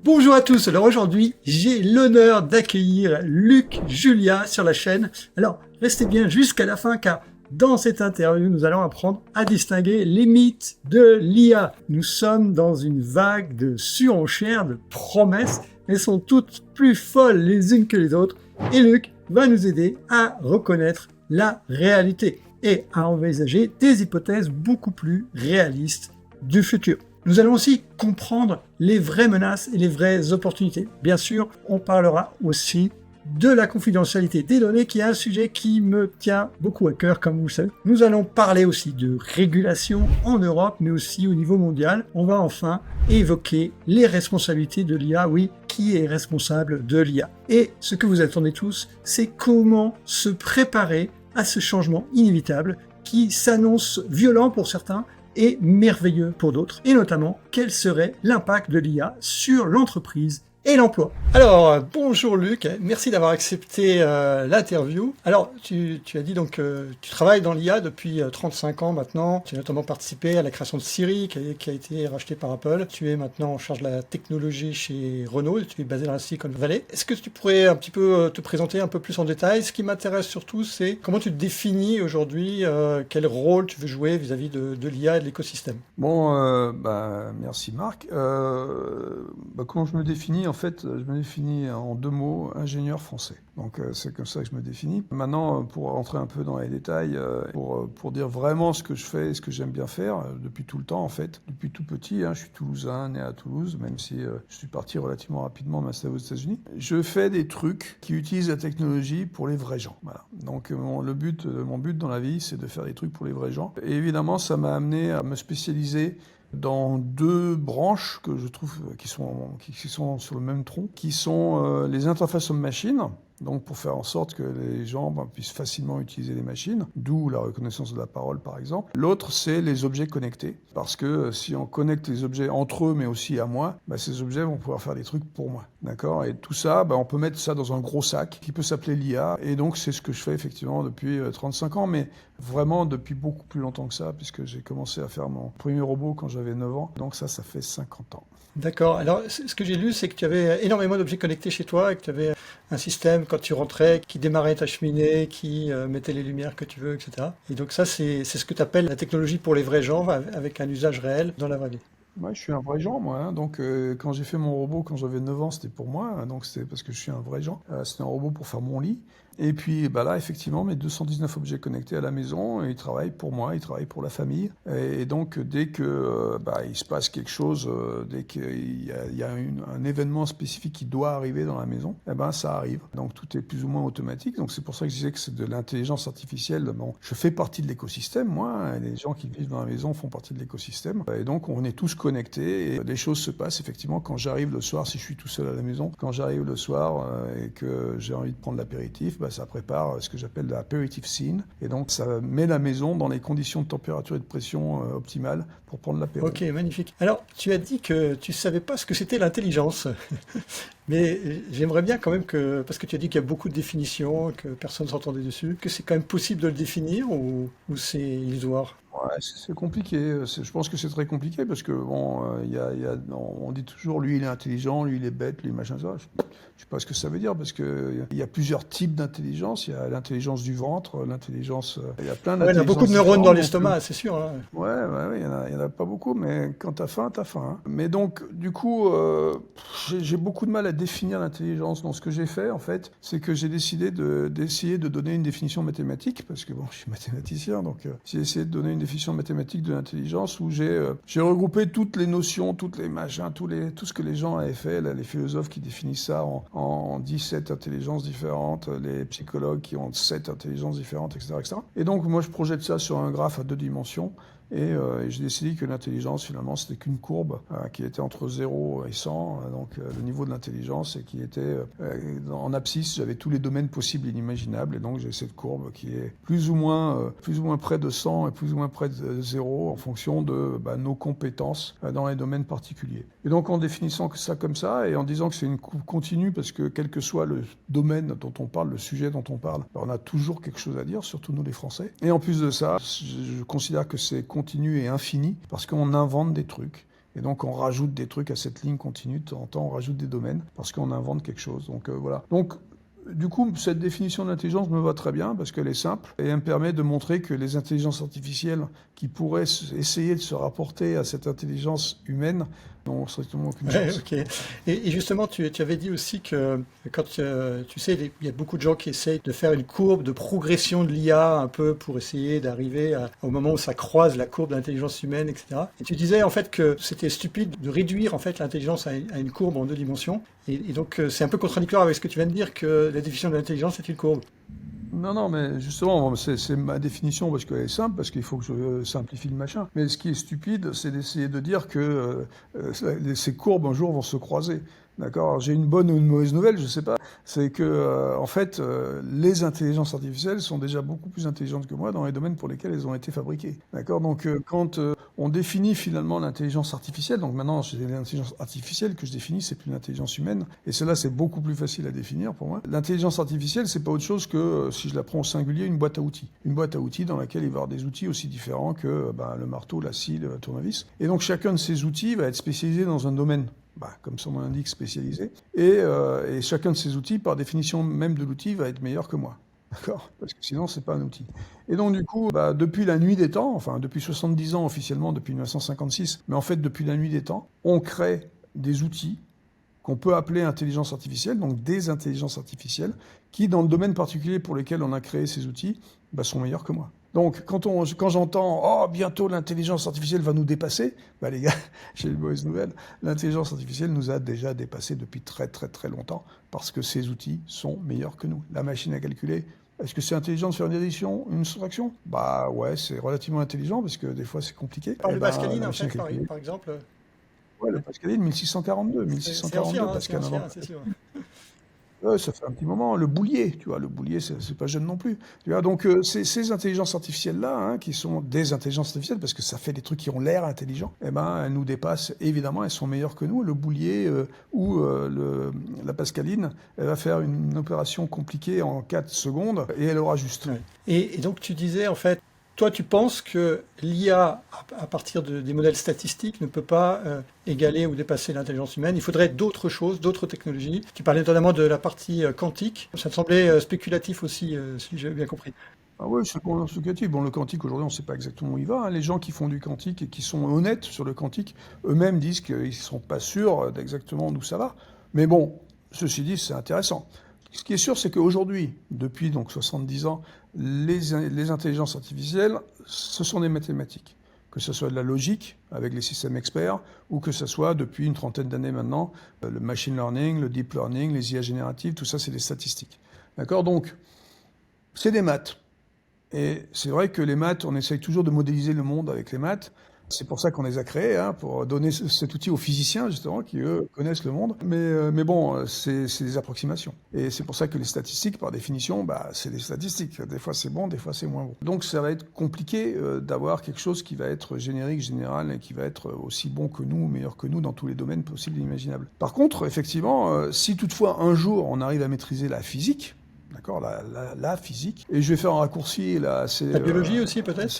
Bonjour à tous, alors aujourd'hui j'ai l'honneur d'accueillir Luc Julia sur la chaîne. Alors restez bien jusqu'à la fin car dans cette interview nous allons apprendre à distinguer les mythes de l'IA. Nous sommes dans une vague de surenchères, de promesses, elles sont toutes plus folles les unes que les autres et Luc va nous aider à reconnaître la réalité et à envisager des hypothèses beaucoup plus réalistes du futur. Nous allons aussi comprendre les vraies menaces et les vraies opportunités. Bien sûr, on parlera aussi de la confidentialité des données, qui est un sujet qui me tient beaucoup à cœur, comme vous le savez. Nous allons parler aussi de régulation en Europe, mais aussi au niveau mondial. On va enfin évoquer les responsabilités de l'IA. Oui, qui est responsable de l'IA? Et ce que vous attendez tous, c'est comment se préparer à ce changement inévitable qui s'annonce violent pour certains, et merveilleux pour d'autres, et notamment quel serait l'impact de l'IA sur l'entreprise et l'emploi. Alors, bonjour Luc, merci d'avoir accepté l'interview. Alors, tu as dit donc tu travailles dans l'IA depuis 35 ans maintenant, tu as notamment participé à la création de Siri qui a été racheté par Apple. Tu es maintenant en charge de la technologie chez Renault, et tu es basé dans la Silicon Valley. Est-ce que tu pourrais un petit peu te présenter un peu plus en détail? Ce qui m'intéresse surtout, c'est comment tu te définis aujourd'hui, quel rôle tu veux jouer vis-à-vis de l'IA et de l'écosystème? Bon, merci Marc. Comment je me définis? En fait, je me définis en deux mots, ingénieur français. Donc c'est comme ça que je me définis. Maintenant, pour rentrer un peu dans les détails, pour dire vraiment ce que je fais et ce que j'aime bien faire, depuis tout le temps en fait, depuis tout petit, je suis toulousain, né à Toulouse, même si je suis parti relativement rapidement m'installer aux États-Unis. Je fais des trucs qui utilisent la technologie pour les vrais gens. Voilà. Donc mon but dans la vie, c'est de faire des trucs pour les vrais gens. Et évidemment, ça m'a amené à me spécialiser dans deux branches que je trouve qui sont sur le même tronc, qui sont les interfaces homme-machine, donc pour faire en sorte que les gens puissent facilement utiliser les machines, d'où la reconnaissance de la parole par exemple. L'autre, c'est les objets connectés, parce que si on connecte les objets entre eux, mais aussi à moi, ces objets vont pouvoir faire des trucs pour moi, d'accord? Et tout ça, on peut mettre ça dans un gros sac qui peut s'appeler l'IA, et donc c'est ce que je fais effectivement depuis 35 ans, mais vraiment depuis beaucoup plus longtemps que ça, puisque j'ai commencé à faire mon premier robot quand j'avais 9 ans, donc ça fait 50 ans. D'accord. Alors, ce que j'ai lu, c'est que tu avais énormément d'objets connectés chez toi et que tu avais un système, quand tu rentrais, qui démarrait ta cheminée, qui mettait les lumières que tu veux, etc. Et donc ça, c'est ce que tu appelles la technologie pour les vrais gens, avec un usage réel dans la vraie vie. Moi, je suis un vrai genre, moi. Donc, quand j'ai fait mon robot, quand j'avais 9 ans, c'était pour moi. Donc, c'était parce que je suis un vrai genre. C'était un robot pour faire mon lit. Et puis, là, effectivement, mes 219 objets connectés à la maison, ils travaillent pour moi, ils travaillent pour la famille. Et donc, dès que il se passe quelque chose, dès qu'il y a un événement spécifique qui doit arriver dans la maison, ça arrive. Donc, tout est plus ou moins automatique. Donc, c'est pour ça que je disais que c'est de l'intelligence artificielle. Bon, je fais partie de l'écosystème, moi. Les gens qui vivent dans la maison font partie de l'écosystème. Et donc, on est tous connectés. Et les choses se passent, effectivement, quand j'arrive le soir, si je suis tout seul à la maison, quand j'arrive le soir et que j'ai envie de prendre l'apéritif, ça prépare ce que j'appelle l'aperitif scene. Et donc, ça met la maison dans les conditions de température et de pression optimales pour prendre l'apéro. Ok, magnifique. Alors, tu as dit que tu savais pas ce que c'était l'intelligence. Mais j'aimerais bien quand même parce que tu as dit qu'il y a beaucoup de définitions, que personne ne s'entendait dessus, que c'est quand même possible de le définir ou c'est illusoire? Ouais, c'est compliqué. Je pense que c'est très compliqué parce que on dit toujours lui il est intelligent, lui il est bête, lui machin ça. Je sais pas ce que ça veut dire parce que il y a plusieurs types d'intelligence. Il y a l'intelligence du ventre, l'intelligence. Il y a plein Ouais, il y a d'intelligences beaucoup de neurones dans différentes. l'estomac, c'est sûr, hein. Ouais, il y en a pas beaucoup, mais quand t'as faim, t'as faim. Mais donc, du coup, j'ai beaucoup de mal à définir l'intelligence. Donc, ce que j'ai fait, en fait, c'est que j'ai décidé d'essayer de donner une définition mathématique, parce que bon, je suis mathématicien, donc j'ai essayé de donner une définition mathématique de l'intelligence où j'ai regroupé toutes les notions, toutes les machins, tout ce que les gens avaient fait, là, les philosophes qui définissent ça en 17 intelligences différentes, les psychologues qui ont 7 intelligences différentes, etc., etc. Et donc, moi, je projette ça sur un graphe à 2 dimensions. Et j'ai décidé que l'intelligence, finalement, c'était qu'une courbe qui était entre 0 et 100, donc le niveau de l'intelligence, et qui était en abscisse, j'avais tous les domaines possibles et inimaginables, et donc j'ai cette courbe qui est plus ou moins près de 100 et plus ou moins près de 0 en fonction de nos compétences dans les domaines particuliers. Et donc en définissant ça comme ça, et en disant que c'est une courbe continue, parce que quel que soit le domaine dont on parle, le sujet dont on parle, on a toujours quelque chose à dire, surtout nous les Français. Et en plus de ça, je considère que c'est continu et infini, parce qu'on invente des trucs. Et donc on rajoute des trucs à cette ligne continue, de temps en temps on rajoute des domaines, parce qu'on invente quelque chose. Donc voilà. Donc du coup, cette définition de l'intelligence me va très bien parce qu'elle est simple et elle me permet de montrer que les intelligences artificielles qui pourraient essayer de se rapporter à cette intelligence humaine n'ont strictement aucune Ouais, chance. ok. Et justement, tu avais dit aussi que quand tu sais, il y a beaucoup de gens qui essayent de faire une courbe de progression de l'IA un peu pour essayer d'arriver au moment où ça croise la courbe de l'intelligence humaine, etc. Et tu disais en fait que c'était stupide de réduire en fait l'intelligence à une courbe en deux dimensions. Et donc c'est un peu contradictoire avec ce que tu viens de dire que la définition de l'intelligence est une courbe. Non, non, mais justement, c'est ma définition parce qu'elle est simple, parce qu'il faut que je simplifie le machin. Mais ce qui est stupide, c'est d'essayer de dire que ces courbes un jour vont se croiser. D'accord? Alors, j'ai une bonne ou une mauvaise nouvelle, je sais pas. C'est que, en fait, les intelligences artificielles sont déjà beaucoup plus intelligentes que moi dans les domaines pour lesquels elles ont été fabriquées. D'accord? Donc, quand on définit finalement l'intelligence artificielle, donc maintenant, c'est l'intelligence artificielle que je définis, c'est plus l'intelligence humaine. Et cela, c'est beaucoup plus facile à définir pour moi. L'intelligence artificielle, c'est pas autre chose que, si je la prends au singulier, une boîte à outils. Une boîte à outils dans laquelle il va y avoir des outils aussi différents que le marteau, la scie, le tournevis. Et donc, chacun de ces outils va être spécialisé dans un domaine. Comme son nom l'indique, spécialisé. Et chacun de ces outils, par définition même de l'outil, va être meilleur que moi. D'accord? Parce que sinon, c'est pas un outil. Et donc, du coup, depuis la nuit des temps, enfin, depuis 70 ans officiellement, depuis 1956, mais en fait, depuis la nuit des temps, on crée des outils qu'on peut appeler intelligence artificielle, donc des intelligences artificielles, qui, dans le domaine particulier pour lequel on a créé ces outils, sont meilleurs que moi. Donc, quand j'entends « Oh, bientôt l'intelligence artificielle va nous dépasser », les gars, j'ai une mauvaise nouvelle. L'intelligence artificielle nous a déjà dépassés depuis très très très longtemps, parce que ces outils sont meilleurs que nous. La machine à calculer, est-ce que c'est intelligent de faire une addition, une soustraction? Ouais, c'est relativement intelligent, parce que des fois c'est compliqué. Par le Pascaline, en fait, par exemple. Ouais, le Pascaline, 1642, C'est ancien, hein, Pascal. c'est ancien, c'est sûr. Ouais, ça fait un petit moment. Le boulier, tu vois, le boulier, c'est pas jeune non plus. Tu vois, donc ces intelligences artificielles-là, qui sont des intelligences artificielles, parce que ça fait des trucs qui ont l'air intelligents, elles nous dépassent, évidemment, elles sont meilleures que nous. Le boulier ou la Pascaline, elle va faire une opération compliquée en 4 secondes et elle aura juste. Ouais. Et donc tu disais, en fait, toi, tu penses que l'IA, à partir des modèles statistiques, ne peut pas égaler ou dépasser l'intelligence humaine. Il faudrait d'autres choses, d'autres technologies. Tu parlais notamment de la partie quantique. Ça me semblait spéculatif aussi, si j'ai bien compris. Ah oui, c'est pour l'explicatif. Bon, le quantique, aujourd'hui, on ne sait pas exactement où il va. Les gens qui font du quantique et qui sont honnêtes sur le quantique, eux-mêmes disent qu'ils ne sont pas sûrs d'exactement d'où ça va. Mais bon, ceci dit, c'est intéressant. Ce qui est sûr, c'est qu'aujourd'hui, depuis donc 70 ans, les intelligences artificielles, ce sont des mathématiques. Que ce soit de la logique, avec les systèmes experts, ou que ce soit, depuis une trentaine d'années maintenant, le machine learning, le deep learning, les IA génératives, tout ça, c'est des statistiques. D'accord? Donc, c'est des maths. Et c'est vrai que les maths, on essaye toujours de modéliser le monde avec les maths. C'est pour ça qu'on les a créés, pour donner cet outil aux physiciens, justement, qui, eux, connaissent le monde. Mais bon, c'est des approximations. Et c'est pour ça que les statistiques, par définition, c'est des statistiques. Des fois, c'est bon, des fois, c'est moins bon. Donc, ça va être compliqué d'avoir quelque chose qui va être générique, général, et qui va être aussi bon que nous, meilleur que nous, dans tous les domaines possibles et imaginables. Par contre, effectivement, si toutefois, un jour, on arrive à maîtriser la physique, d'accord, la physique. Et je vais faire un raccourci là. La biologie aussi peut-être.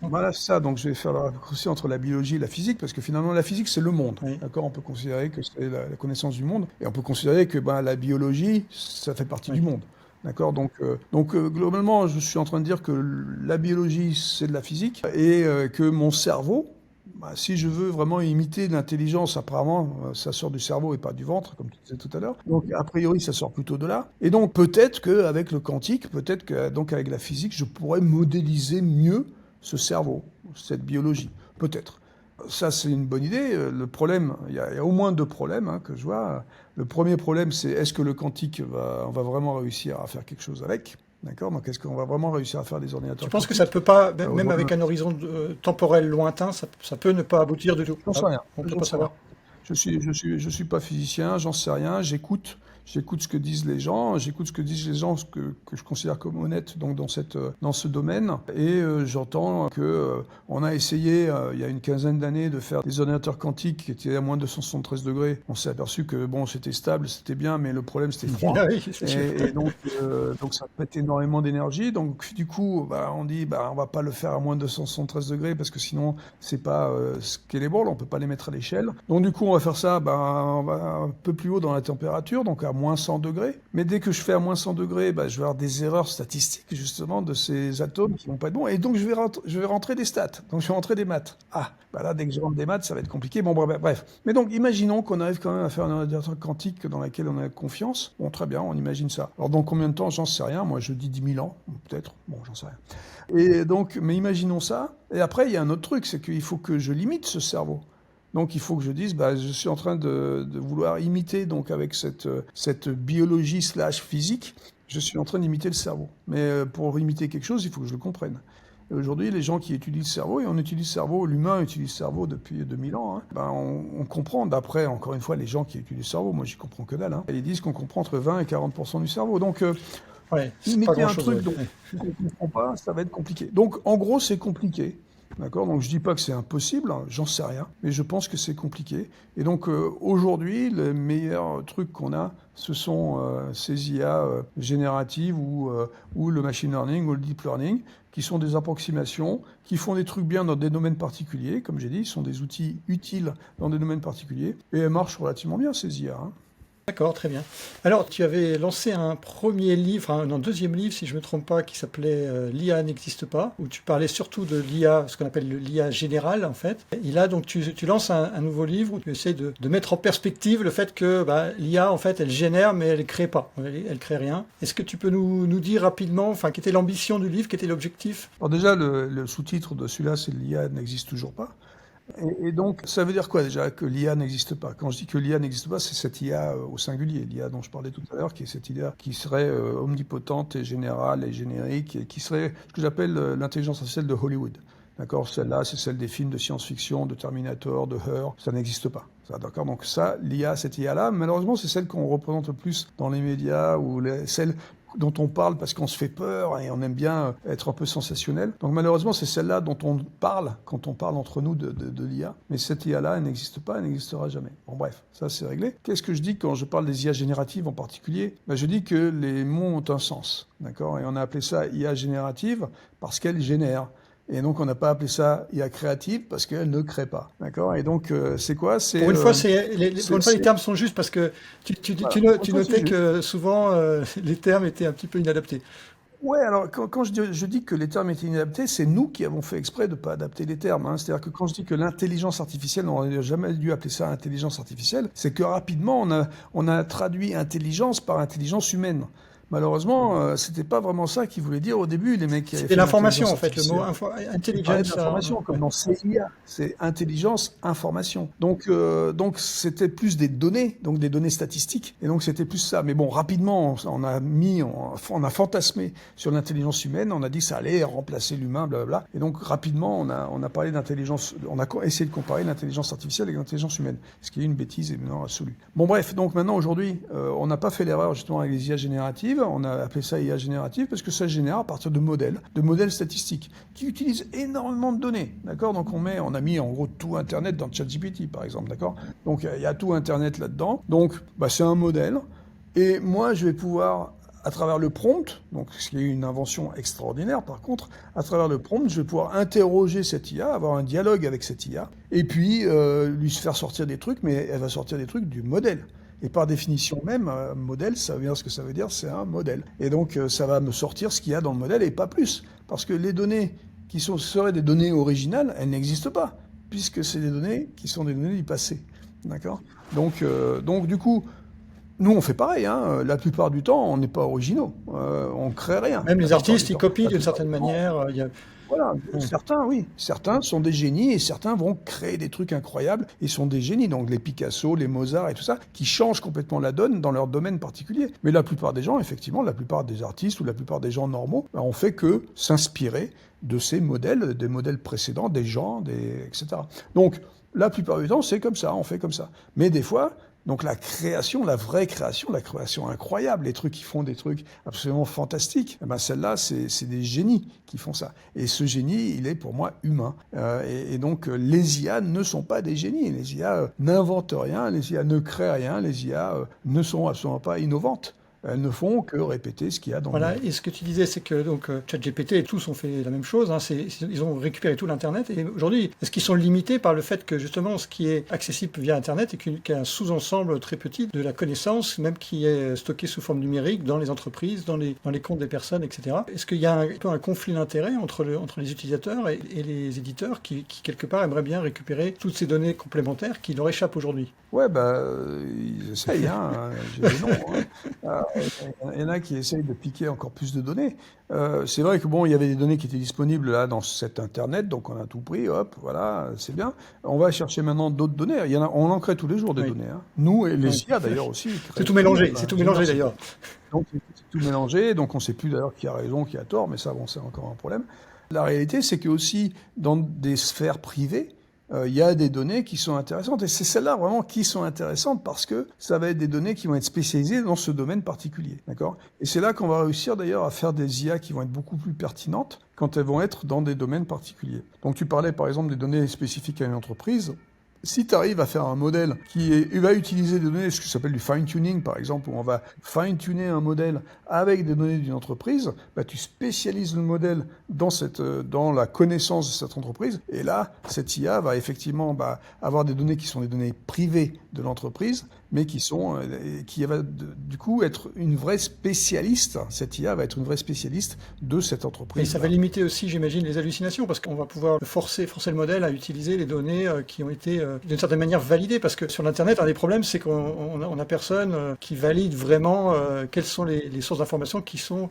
Voilà, c'est ça. Donc je vais faire le raccourci entre la biologie et la physique, parce que finalement la physique c'est le monde. Oui. D'accord, on peut considérer que c'est la connaissance du monde, et on peut considérer que la biologie ça fait partie du monde. D'accord, donc globalement je suis en train de dire que la biologie c'est de la physique et que mon cerveau, si je veux vraiment imiter l'intelligence, apparemment, ça sort du cerveau et pas du ventre, comme tu disais tout à l'heure. Donc, a priori, ça sort plutôt de là. Et donc, peut-être qu'avec le quantique, peut-être qu'avec la physique, je pourrais modéliser mieux ce cerveau, cette biologie. Peut-être. Ça, c'est une bonne idée. Le problème, il y a au moins 2 problèmes que je vois. Le premier problème, c'est est-ce que le quantique, on va vraiment réussir à faire quelque chose avec ? D'accord, donc est-ce qu'on va vraiment réussir à faire des ordinateurs? Tu penses que ça ne peut pas, même avec un horizon temporel lointain, ça peut ne pas aboutir du tout? J'en sais rien. On ne peut pas savoir. Je suis pas physicien, j'en sais rien, j'écoute j'écoute ce que disent les gens, j'écoute ce que disent les gens que je considère comme honnêtes donc dans ce domaine, et j'entends que on a essayé il y a une quinzaine d'années de faire des ordinateurs quantiques qui étaient à moins de 273 degrés. On s'est aperçu que bon, c'était stable, c'était bien, mais le problème c'était froid. Ah oui, c'est sûr. Et donc ça pète énormément d'énergie. Donc du coup, on dit on va pas le faire à moins de 273 degrés parce que sinon c'est pas scalable, on peut pas les mettre à l'échelle. Donc du coup, on va faire ça on va un peu plus haut dans la température, donc à moins 100 degrés. Mais dès que je fais à moins 100 degrés, je vais avoir des erreurs statistiques justement de ces atomes qui vont pas être bons. Et donc je vais rentrer des stats. Donc je vais rentrer des maths. Là, dès que je rentre des maths, ça va être compliqué. Bon, bref. Mais donc, imaginons qu'on arrive quand même à faire un ordinateur quantique dans lequel on a confiance. Bon, très bien, on imagine ça. Alors, dans combien de temps, j'en sais rien. Moi, je dis 10 000 ans, peut-être. Bon, j'en sais rien. Et donc, mais imaginons ça. Et après, il y a un autre truc, c'est qu'il faut que je limite ce cerveau. Donc, il faut que je dise, je suis en train de vouloir imiter, donc, avec cette biologie / physique, je suis en train d'imiter le cerveau. Mais pour imiter quelque chose, il faut que je le comprenne. Et aujourd'hui, les gens qui étudient le cerveau, et on utilise le cerveau, l'humain utilise le cerveau depuis 2000 ans, on comprend, d'après, encore une fois, les gens qui étudient le cerveau, moi j'y comprends que dalle, ils disent qu'on comprend entre 20 et 40% du cerveau. Donc, mettez un truc dont on ne comprend pas, ça va être compliqué. Donc, en gros, c'est compliqué. D'accord, donc je dis pas que c'est impossible, j'en sais rien, mais je pense que c'est compliqué. Et donc aujourd'hui, le meilleur truc qu'on a, ce sont ces IA génératives ou le machine learning ou le deep learning, qui sont des approximations, qui font des trucs bien dans des domaines particuliers, comme j'ai dit, sont des outils utiles dans des domaines particuliers, et elles marchent relativement bien ces IA. D'accord, très bien. Alors, tu avais lancé un premier livre, un deuxième livre, si je ne me trompe pas, qui s'appelait L'IA n'existe pas, où tu parlais surtout de l'IA, ce qu'on appelle l'IA générale, en fait. Et là, donc, tu lances un nouveau livre où tu essaies de mettre en perspective le fait que l'IA, en fait, elle génère, mais elle ne crée pas. Elle crée rien. Est-ce que tu peux nous dire rapidement, quelle était l'ambition du livre, quel était l'objectif? Alors déjà, le sous-titre de celui-là, c'est l'IA n'existe toujours pas. Et donc, ça veut dire quoi déjà que l'IA n'existe pas? Quand je dis que l'IA n'existe pas, c'est cette IA au singulier, l'IA dont je parlais tout à l'heure, qui est cette IA qui serait omnipotente et générale et générique, et qui serait ce que j'appelle l'intelligence artificielle de Hollywood. D'accord, celle-là, c'est celle des films de science-fiction, de Terminator, de Her, ça n'existe pas. D'accord, donc ça, l'IA, cette IA-là, malheureusement, c'est celle qu'on représente le plus dans les médias, ou celle dont on parle parce qu'on se fait peur et on aime bien être un peu sensationnel. Donc malheureusement, c'est celle-là dont on parle quand on parle entre nous de l'IA. Mais cette IA-là, elle n'existe pas, elle n'existera jamais. Bon bref, ça c'est réglé. Qu'est-ce que je dis quand je parle des IA génératives en particulier? Je dis que les mots ont un sens. D'accord, et on a appelé ça IA générative parce qu'elle génère. Et donc, on n'a pas appelé ça IA créative parce qu'elle ne crée pas. D'accord? Et donc, c'est quoi? Pour une fois, les termes sont justes parce que tu notais que souvent, les termes étaient un petit peu inadaptés. Ouais, alors quand je dis que les termes étaient inadaptés, c'est nous qui avons fait exprès de ne pas adapter les termes. C'est-à-dire que quand je dis que l'intelligence artificielle, on n'aurait jamais dû appeler ça intelligence artificielle, c'est que rapidement, on a traduit intelligence par intelligence humaine. Malheureusement, c'était pas vraiment ça qu'ils voulaient dire au début, les mecs qui avaient fait c'était l'information, en fait, le mot intelligence. L'information, comme dans CIA, c'est intelligence, information. Donc c'était plus des données, donc des données statistiques, et donc c'était plus ça. Mais bon, rapidement, on a fantasmé sur l'intelligence humaine, on a dit que ça allait remplacer l'humain, blablabla. Et donc rapidement, on a parlé d'intelligence, on a essayé de comparer l'intelligence artificielle avec l'intelligence humaine, ce qui est une bêtise évidemment absolue. Bon bref, donc maintenant aujourd'hui, on n'a pas fait l'erreur justement avec les IA génératives. On a appelé ça IA générative parce que ça génère à partir de modèles statistiques qui utilisent énormément de données, d'accord? Donc on a mis en gros tout Internet dans ChatGPT par exemple, d'accord? Donc il y a tout Internet là-dedans. Donc c'est un modèle et moi je vais pouvoir à travers le prompt, donc ce qui est une invention extraordinaire par contre, à travers le prompt, je vais pouvoir interroger cette IA, avoir un dialogue avec cette IA et puis lui faire sortir des trucs, mais elle va sortir des trucs du modèle. Et par définition même, un modèle, ça veut dire ce que ça veut dire, c'est un modèle. Et donc, ça va me sortir ce qu'il y a dans le modèle et pas plus. Parce que les données qui seraient des données originales, elles n'existent pas, puisque c'est des données qui sont des données du passé. D'accord ? Donc, du coup, nous, on fait pareil. La plupart du temps, on n'est pas originaux. On crée rien. Même les artistes, ils copient d'une certaine manière. Voilà, certains, oui. Certains sont des génies et certains vont créer des trucs incroyables et sont des génies. Donc les Picasso, les Mozart et tout ça, qui changent complètement la donne dans leur domaine particulier. Mais la plupart des gens, effectivement, la plupart des artistes ou la plupart des gens normaux, on fait que s'inspirer de ces modèles, des modèles précédents, des gens, etc. Donc la plupart du temps, c'est comme ça, on fait comme ça. Mais des fois, Donc la création, la vraie création, la création incroyable, les trucs qui font des trucs absolument fantastiques, eh ben celle-là, c'est des génies qui font ça. Et ce génie, il est pour moi humain. Et donc les IA ne sont pas des génies. Les IA n'inventent rien, les IA ne créent rien, les IA ne sont absolument pas innovantes. Elles ne font que répéter ce qu'il y a dans le monde. Et ce que tu disais, c'est que donc ChatGPT et tous ont fait la même chose. Ils ont récupéré tout l'Internet. Et aujourd'hui, est-ce qu'ils sont limités par le fait que justement, ce qui est accessible via Internet est qu'il y a un sous-ensemble très petit de la connaissance, même qui est stocké sous forme numérique dans les entreprises, dans les comptes des personnes, etc. Est-ce qu'il y a un peu un conflit d'intérêts entre les utilisateurs et les éditeurs qui, quelque part, aimeraient bien récupérer toutes ces données complémentaires qui leur échappent aujourd'hui? Ouais, ils essayent, hein, j'ai des noms, hein. Il y en a qui essayent de piquer encore plus de données. C'est vrai que bon, il y avait des données qui étaient disponibles là dans cet Internet, donc on a tout pris, hop, voilà, c'est bien. On va chercher maintenant d'autres données. On en crée tous les jours des données, hein. Nous et les IA d'ailleurs aussi. C'est tout mélangé, d'ailleurs. Donc c'est tout mélangé, donc on ne sait plus d'ailleurs qui a raison, qui a tort, mais ça, bon, c'est encore un problème. La réalité, c'est que aussi dans des sphères privées, il y a des données qui sont intéressantes. Et c'est celles-là vraiment qui sont intéressantes parce que ça va être des données qui vont être spécialisées dans ce domaine particulier. D'accord ? Et c'est là qu'on va réussir d'ailleurs à faire des IA qui vont être beaucoup plus pertinentes quand elles vont être dans des domaines particuliers. Donc tu parlais par exemple des données spécifiques à une entreprise. Si tu arrives à faire un modèle qui va utiliser des données, ce qui s'appelle du fine-tuning par exemple, où on va fine-tuner un modèle avec des données d'une entreprise, tu spécialises le modèle dans la connaissance de cette entreprise, et là, cette IA va effectivement avoir des données qui sont des données privées de l'entreprise, mais qui va du coup être une vraie spécialiste. Cette IA va être une vraie spécialiste de cette entreprise. Et ça va limiter aussi, j'imagine, les hallucinations, parce qu'on va pouvoir forcer le modèle à utiliser les données qui ont été d'une certaine manière validées, parce que sur l'Internet, un des problèmes, c'est qu'on n'a personne qui valide vraiment quelles sont les sources d'informations qui sont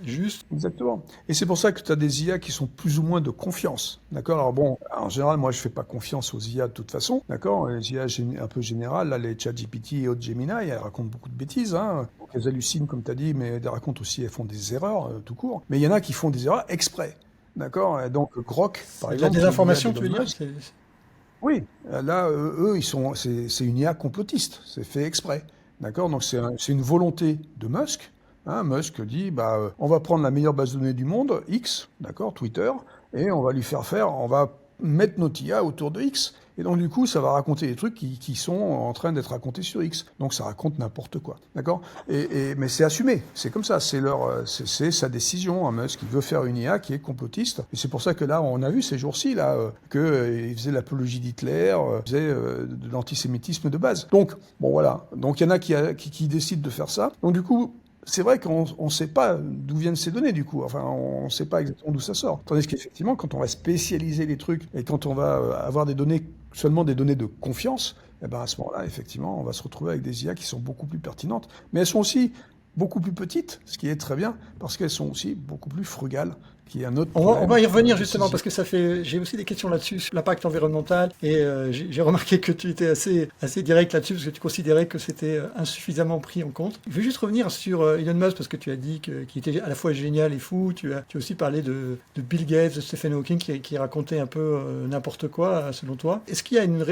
justes. Exactement. Et c'est pour ça que tu as des IA qui sont plus ou moins de confiance. D'accord ? Alors bon, en général, moi, je fais pas confiance aux IA de toute façon. D'accord ? Les IA un peu générales, là, les ChatGPT et autres Gemini, elles racontent beaucoup de bêtises. Hein. Donc, elles hallucinent, comme tu as dit, mais elles racontent aussi, elles font des erreurs tout court. Mais il y en a qui font des erreurs exprès. D'accord ? Et donc, Grok, par exemple. Il y a des informations, tu veux dire ? Oui. Là, eux, c'est une IA complotiste. C'est fait exprès. D'accord ? Donc, c'est une volonté de Musk. Hein, Musk dit, on va prendre la meilleure base de données du monde, X, d'accord, Twitter, et on va on va mettre notre IA autour de X. Et donc, du coup, ça va raconter des trucs qui sont en train d'être racontés sur X. Donc, ça raconte n'importe quoi. D'accord ? Mais c'est assumé. C'est comme ça. C'est sa décision. Musk, il veut faire une IA qui est complotiste. Et c'est pour ça que là, on a vu ces jours-ci, là, qu'il faisait l'apologie d'Hitler, faisait de l'antisémitisme de base. Donc, bon, voilà. Donc, il y en a qui décident de faire ça. Donc, du coup, c'est vrai qu'on ne sait pas d'où viennent ces données, du coup. Enfin, on ne sait pas exactement d'où ça sort. Tandis qu'effectivement, quand on va spécialiser les trucs et quand on va avoir seulement des données de confiance, à ce moment-là, effectivement, on va se retrouver avec des IA qui sont beaucoup plus pertinentes. Mais elles sont aussi beaucoup plus petites, ce qui est très bien, parce qu'elles sont aussi beaucoup plus frugales, qui est un autre problème. On va y revenir justement, parce que j'ai aussi des questions là-dessus, sur l'impact environnemental, et j'ai remarqué que tu étais assez direct là-dessus, parce que tu considérais que c'était insuffisamment pris en compte. Je veux juste revenir sur Elon Musk, parce que tu as dit qu'il était à la fois génial et fou. Tu as aussi parlé de Bill Gates, de Stephen Hawking, qui racontait un peu n'importe quoi, selon toi. Est-ce qu'il y a une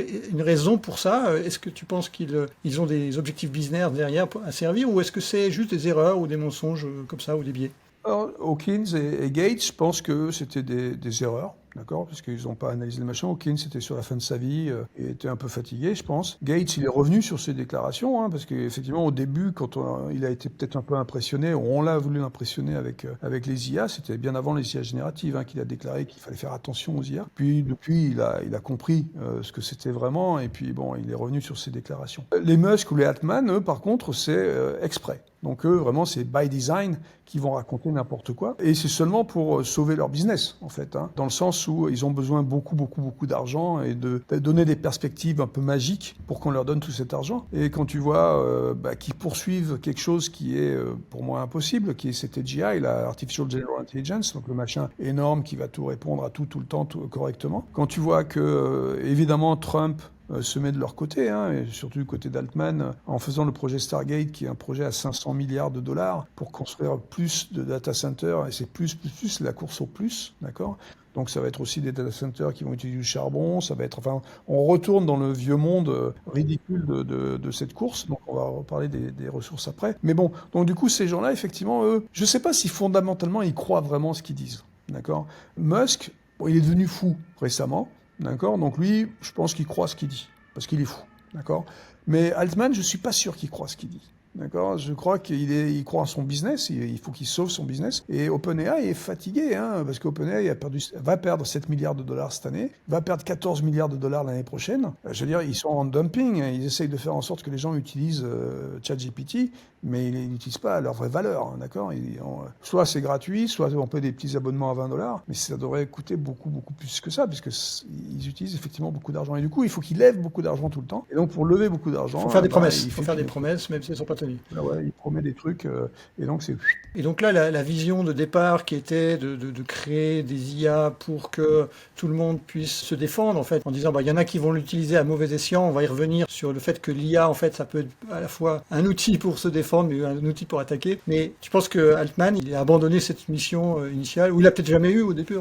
raison pour ça ? Est-ce que tu penses qu'ils ont des objectifs business derrière à servir, ou est-ce que c'est juste des erreurs ou des mensonges comme ça, ou des biais ? Alors, Hawkins et Gates, je pense que c'était des erreurs. D'accord, parce qu'ils n'ont pas analysé le machin. Hawkins était sur la fin de sa vie, il était un peu fatigué, je pense. Gates, il est revenu sur ses déclarations, hein, parce qu'effectivement, au début, quand il a été peut-être un peu impressionné, on l'a voulu l'impressionner avec les IA, c'était bien avant les IA génératives, hein, qu'il a déclaré qu'il fallait faire attention aux IA. Puis, depuis, il a compris ce que c'était vraiment, et puis, bon, il est revenu sur ses déclarations. Les Musk ou les Altman, eux, par contre, c'est exprès. Donc eux, vraiment, c'est by design qui vont raconter n'importe quoi. Et c'est seulement pour sauver leur business, en fait, hein, dans le sens où ils ont besoin beaucoup d'argent et de donner des perspectives un peu magiques pour qu'on leur donne tout cet argent. Et quand tu vois qu'ils poursuivent quelque chose qui est pour moi impossible, qui est cette AGI, la Artificial General Intelligence, donc le machin énorme qui va tout répondre à tout le temps, tout correctement. Quand tu vois que, évidemment, Trump se met de leur côté, hein, et surtout du côté d'Altman, en faisant le projet Stargate, qui est un projet à 500 milliards de dollars pour construire plus de data centers, et c'est plus, la course au plus, d'accord ? Donc ça va être aussi des data centers qui vont utiliser du charbon, ça va être, enfin, on retourne dans le vieux monde ridicule de cette course, donc on va reparler des ressources après. Mais bon, donc du coup, ces gens-là, effectivement, eux, je ne sais pas si fondamentalement ils croient vraiment ce qu'ils disent, d'accord ? Musk, bon, il est devenu fou récemment, d'accord ? Donc lui, je pense qu'il croit ce qu'il dit, parce qu'il est fou, d'accord ? Mais Altman, je ne suis pas sûr qu'il croit ce qu'il dit. D'accord, je crois qu'il croit en son business, il faut qu'il sauve son business. Et OpenAI est fatigué, hein, parce qu'OpenAI va perdre 7 milliards de dollars cette année, va perdre 14 milliards de dollars l'année prochaine. Je veux dire, ils sont en dumping, hein, ils essayent de faire en sorte que les gens utilisent ChatGPT, mais ils n'utilisent pas à leur vraie valeur, hein, d'accord ? Soit c'est gratuit, soit on paie des petits abonnements à 20 dollars, mais ça devrait coûter beaucoup plus que ça, puisqu'ils utilisent effectivement beaucoup d'argent. Et du coup, il faut qu'ils lèvent beaucoup d'argent tout le temps. Et donc, pour lever beaucoup d'argent... Il faut faire des promesses, même si elles ne sont pas tenues. Ah ouais, il promet des trucs, et donc c'est... Et donc là, la vision de départ qui était de créer des IA pour que tout le monde puisse se défendre, en fait, en disant, il y en a qui vont l'utiliser à mauvais escient, on va y revenir sur le fait que l'IA, en fait, ça peut être à la fois un outil pour se défendre, mais un outil pour attaquer. Mais tu penses que Altman, il a abandonné cette mission initiale, ou il l'a peut-être jamais eu au début?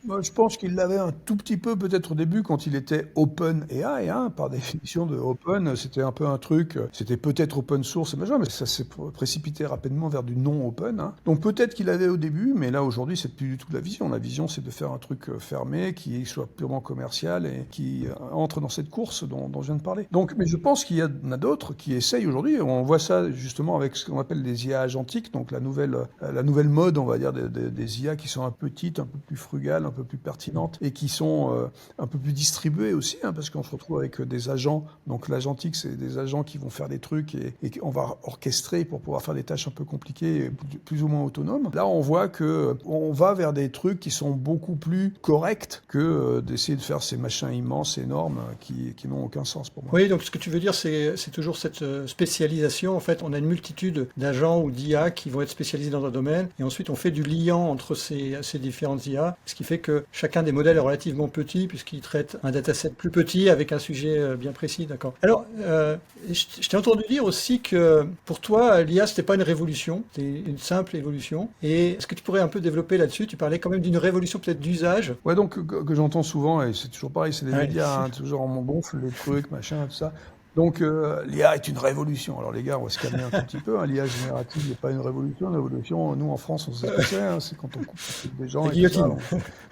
Moi, je pense qu'il l'avait un tout petit peu peut-être au début quand il était OpenAI, hein, par définition de open, c'était un peu un truc, c'était peut-être open source, mais ça s'est précipité rapidement vers du non open. Hein. Donc peut-être qu'il avait au début, mais là aujourd'hui c'est plus du tout la vision. La vision c'est de faire un truc fermé, qui soit purement commercial et qui entre dans cette course dont je viens de parler. Donc, mais je pense qu'il y en a d'autres qui essayent aujourd'hui. On voit ça justement avec ce qu'on appelle des IA agentiques, donc la nouvelle mode, on va dire, des IA qui sont un peu petites, un peu plus frugales, un peu plus pertinentes et qui sont un peu plus distribuées aussi, hein, parce qu'on se retrouve avec des agents. Donc l'agentique, c'est des agents qui vont faire des trucs et on va orchestrer pour pouvoir faire des tâches un peu compliquées, plus ou moins autonomes. Là, on voit que on va vers des trucs qui sont beaucoup plus corrects que d'essayer de faire ces machins immenses, énormes, qui n'ont aucun sens pour moi. Oui, donc ce que tu veux dire, c'est toujours cette spécialisation. En fait, on a une multitude d'agents ou d'IA qui vont être spécialisés dans un domaine, et ensuite on fait du liant entre ces différentes IA, ce qui fait que chacun des modèles est relativement petit, puisqu'il traite un dataset plus petit avec un sujet bien précis. D'accord. Alors, je t'ai entendu dire aussi que pour toi, l'IA, c'était pas une révolution, c'était une simple évolution. Et est-ce que tu pourrais un peu développer là-dessus? Tu parlais quand même d'une révolution peut-être d'usage. Ouais, donc que j'entends souvent, et c'est toujours pareil, c'est les médias, hein, toujours on gonfle les trucs, machin, tout ça. Donc l'IA est une révolution. Alors les gars, on va se calmer un tout petit peu. Hein. L'IA générative n'est pas une révolution. Une révolution, nous en France, on sait ce que c'est. Hein. C'est quand on coupe des gens. Et tout ça,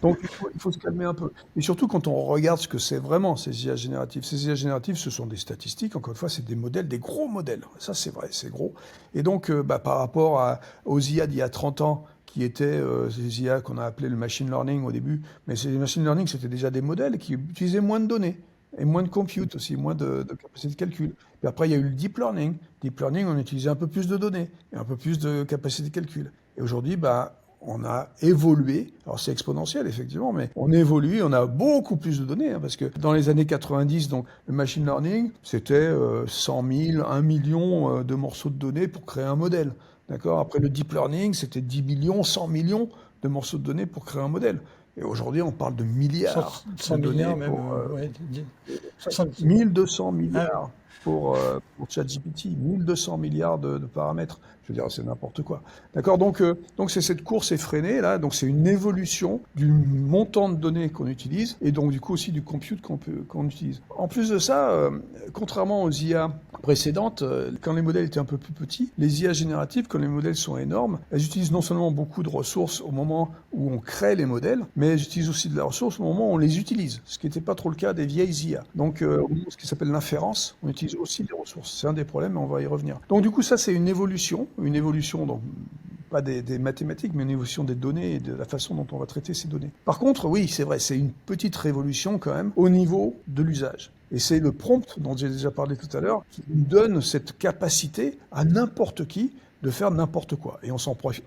donc il faut se calmer un peu. Et surtout quand on regarde ce que c'est vraiment ces IA génératives. Ces IA génératives, ce sont des statistiques. Encore une fois, c'est des modèles, des gros modèles. Ça, c'est vrai, c'est gros. Et donc par rapport aux IA d'il y a 30 ans, qui étaient ces IA qu'on a appelé le machine learning au début, mais ces machine learning, c'était déjà des modèles qui utilisaient moins de données. Et moins de compute aussi, moins de capacité de calcul. Puis après, il y a eu le deep learning. Deep learning, on utilisait un peu plus de données et un peu plus de capacité de calcul. Et aujourd'hui, on a évolué. Alors c'est exponentiel, effectivement, mais on évolue, on a beaucoup plus de données. Hein, parce que dans les années 90, donc, le machine learning, c'était 100 000, 1 million de morceaux de données pour créer un modèle. D'accord ? Après le deep learning, c'était 10 millions, 100 millions de morceaux de données pour créer un modèle. Et aujourd'hui, on parle de milliards de données. 1200 milliards pour ChatGPT, 1200 milliards de paramètres. Je veux dire, c'est n'importe quoi. D'accord ? Donc c'est cette course effrénée, là. Donc, c'est une évolution du montant de données qu'on utilise et donc, du coup, aussi du compute qu'on utilise. En plus de ça, contrairement aux IA précédentes, quand les modèles étaient un peu plus petits, les IA génératives, quand les modèles sont énormes, elles utilisent non seulement beaucoup de ressources au moment où on crée les modèles, mais elles utilisent aussi de la ressource au moment où on les utilise, ce qui n'était pas trop le cas des vieilles IA. Donc, ce qui s'appelle l'inférence, on utilise aussi des ressources. C'est un des problèmes, mais on va y revenir. Donc, du coup, ça, c'est une évolution, donc pas des mathématiques, mais une évolution des données et de la façon dont on va traiter ces données. Par contre, oui, c'est vrai, c'est une petite révolution quand même au niveau de l'usage. Et c'est le prompt dont j'ai déjà parlé tout à l'heure qui nous donne cette capacité à n'importe qui de faire n'importe quoi. Et on s'en prive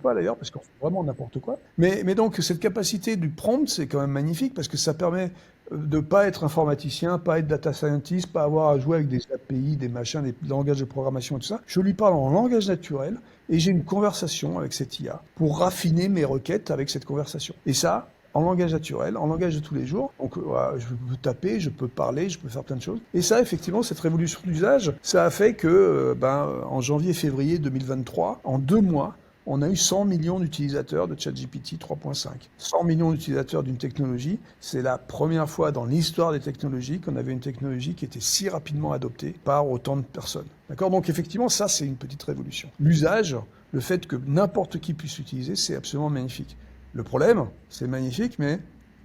pas d'ailleurs, parce qu'on fait vraiment n'importe quoi. Mais donc, cette capacité du prompt, c'est quand même magnifique, parce que ça permet de pas être informaticien, pas être data scientist, pas avoir à jouer avec des API, des machins, des langages de programmation et tout ça. Je lui parle en langage naturel, et j'ai une conversation avec cette IA pour raffiner mes requêtes avec cette conversation. Et ça, en langage naturel, en langage de tous les jours. Donc voilà, je peux taper, je peux parler, je peux faire plein de choses. Et ça, effectivement, cette révolution d'usage, ça a fait que en janvier-février 2023, en 2 mois, on a eu 100 millions d'utilisateurs de ChatGPT 3.5. 100 millions d'utilisateurs d'une technologie, c'est la première fois dans l'histoire des technologies qu'on avait une technologie qui était si rapidement adoptée par autant de personnes. D'accord ? Donc effectivement, ça, c'est une petite révolution. L'usage, le fait que n'importe qui puisse l'utiliser, c'est absolument magnifique. Le problème, c'est magnifique, mais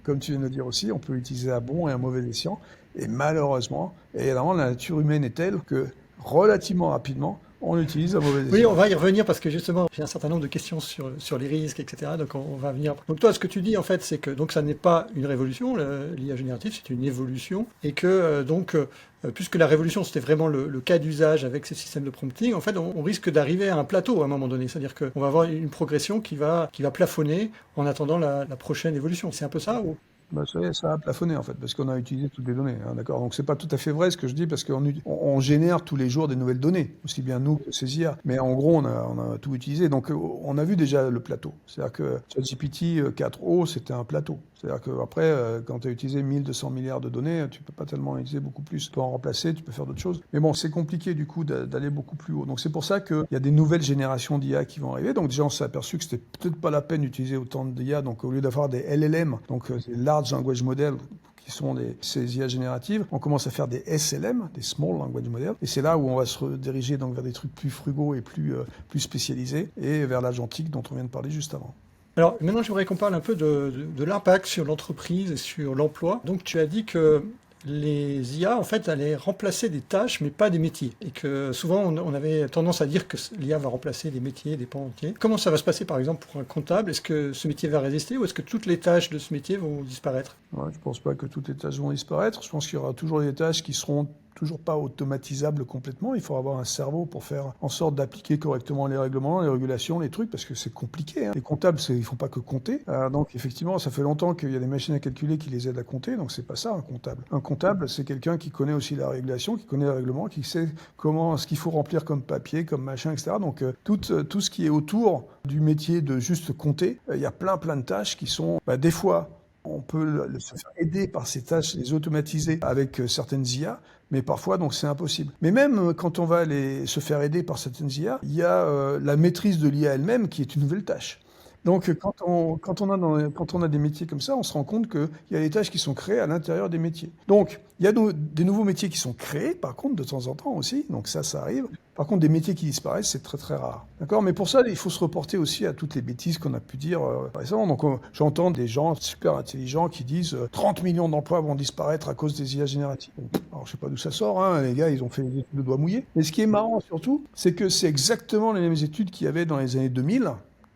comme tu viens de le dire aussi, on peut l'utiliser à bon et à mauvais escient. Et malheureusement, évidemment, la nature humaine est telle que relativement rapidement, on l'utilise à mauvais escient. Oui, on va y revenir parce que justement, j'ai un certain nombre de questions sur les risques, etc. Donc on va venir. Donc toi, ce que tu dis en fait, c'est que donc ça n'est pas une révolution, l'IA générative, c'est une évolution, et que puisque la révolution c'était vraiment le cas d'usage avec ces systèmes de prompting, en fait, on risque d'arriver à un plateau à un moment donné, c'est-à-dire qu'on va avoir une progression qui va plafonner en attendant la prochaine évolution. C'est un peu ça ou... Ça a plafonné en fait, parce qu'on a utilisé toutes les données, hein, d'accord. Donc c'est pas tout à fait vrai ce que je dis, parce qu'on génère tous les jours des nouvelles données, aussi bien nous que ces IA. Mais en gros, on a tout utilisé. Donc on a vu déjà le plateau. C'est-à-dire que ChatGPT 4o, c'était un plateau. C'est-à-dire qu'après, quand tu as utilisé 1200 milliards de données, tu peux pas tellement utiliser beaucoup plus. Tu peux en remplacer, tu peux faire d'autres choses. Mais bon, c'est compliqué du coup d'aller beaucoup plus haut. Donc c'est pour ça qu'il y a des nouvelles générations d'IA qui vont arriver. Donc déjà, on s'est aperçu que c'était peut-être pas la peine d'utiliser autant d'IA. Donc au lieu d'avoir des LLM, donc c'est Large Language Model, qui sont ces IA génératives, on commence à faire des SLM, des Small Language Models, et c'est là où on va se rediriger donc vers des trucs plus frugaux et plus spécialisés, et vers l'agentique dont on vient de parler juste avant. Alors maintenant, j'aimerais qu'on parle un peu de l'impact sur l'entreprise et sur l'emploi. Donc tu as dit que les IA, en fait, allaient remplacer des tâches, mais pas des métiers. Et que souvent, on avait tendance à dire que l'IA va remplacer des métiers, des pans entiers. Comment ça va se passer, par exemple, pour un comptable? Est-ce que ce métier va résister ou est-ce que toutes les tâches de ce métier vont disparaître? Ouais, je pense pas que toutes les tâches vont disparaître. Je pense qu'il y aura toujours des tâches qui seront toujours pas automatisables complètement. Il faut avoir un cerveau pour faire en sorte d'appliquer correctement les règlements, les régulations, les trucs, parce que c'est compliqué, hein. Les comptables, ils font pas que compter. Donc effectivement, ça fait longtemps qu'il y a des machines à calculer qui les aident à compter, donc c'est pas ça un comptable. Un comptable, c'est quelqu'un qui connaît aussi la régulation, qui connaît le règlement, qui sait ce qu'il faut remplir comme papier, comme machin, etc. Donc tout ce qui est autour du métier de juste compter, il y a plein de tâches qui sont des fois on peut se faire aider par ces tâches, les automatiser avec certaines IA, mais parfois, donc, c'est impossible. Mais même quand on va se faire aider par certaines IA, il y a la maîtrise de l'IA elle-même qui est une nouvelle tâche. Donc, quand on a des métiers comme ça, on se rend compte qu'il y a des tâches qui sont créées à l'intérieur des métiers. Donc, il y a des nouveaux métiers qui sont créés, par contre, de temps en temps aussi. Donc ça arrive. Par contre, des métiers qui disparaissent, c'est très très rare. D'accord ? Mais pour ça, il faut se reporter aussi à toutes les bêtises qu'on a pu dire récemment. Donc, j'entends des gens super intelligents qui disent 30 millions d'emplois vont disparaître à cause des IA génératives. Alors, je sais pas d'où ça sort, hein. Les gars, ils ont fait des études de doigts mouillés. Mais ce qui est marrant surtout, c'est que c'est exactement les mêmes études qu'il y avait dans les années 2000.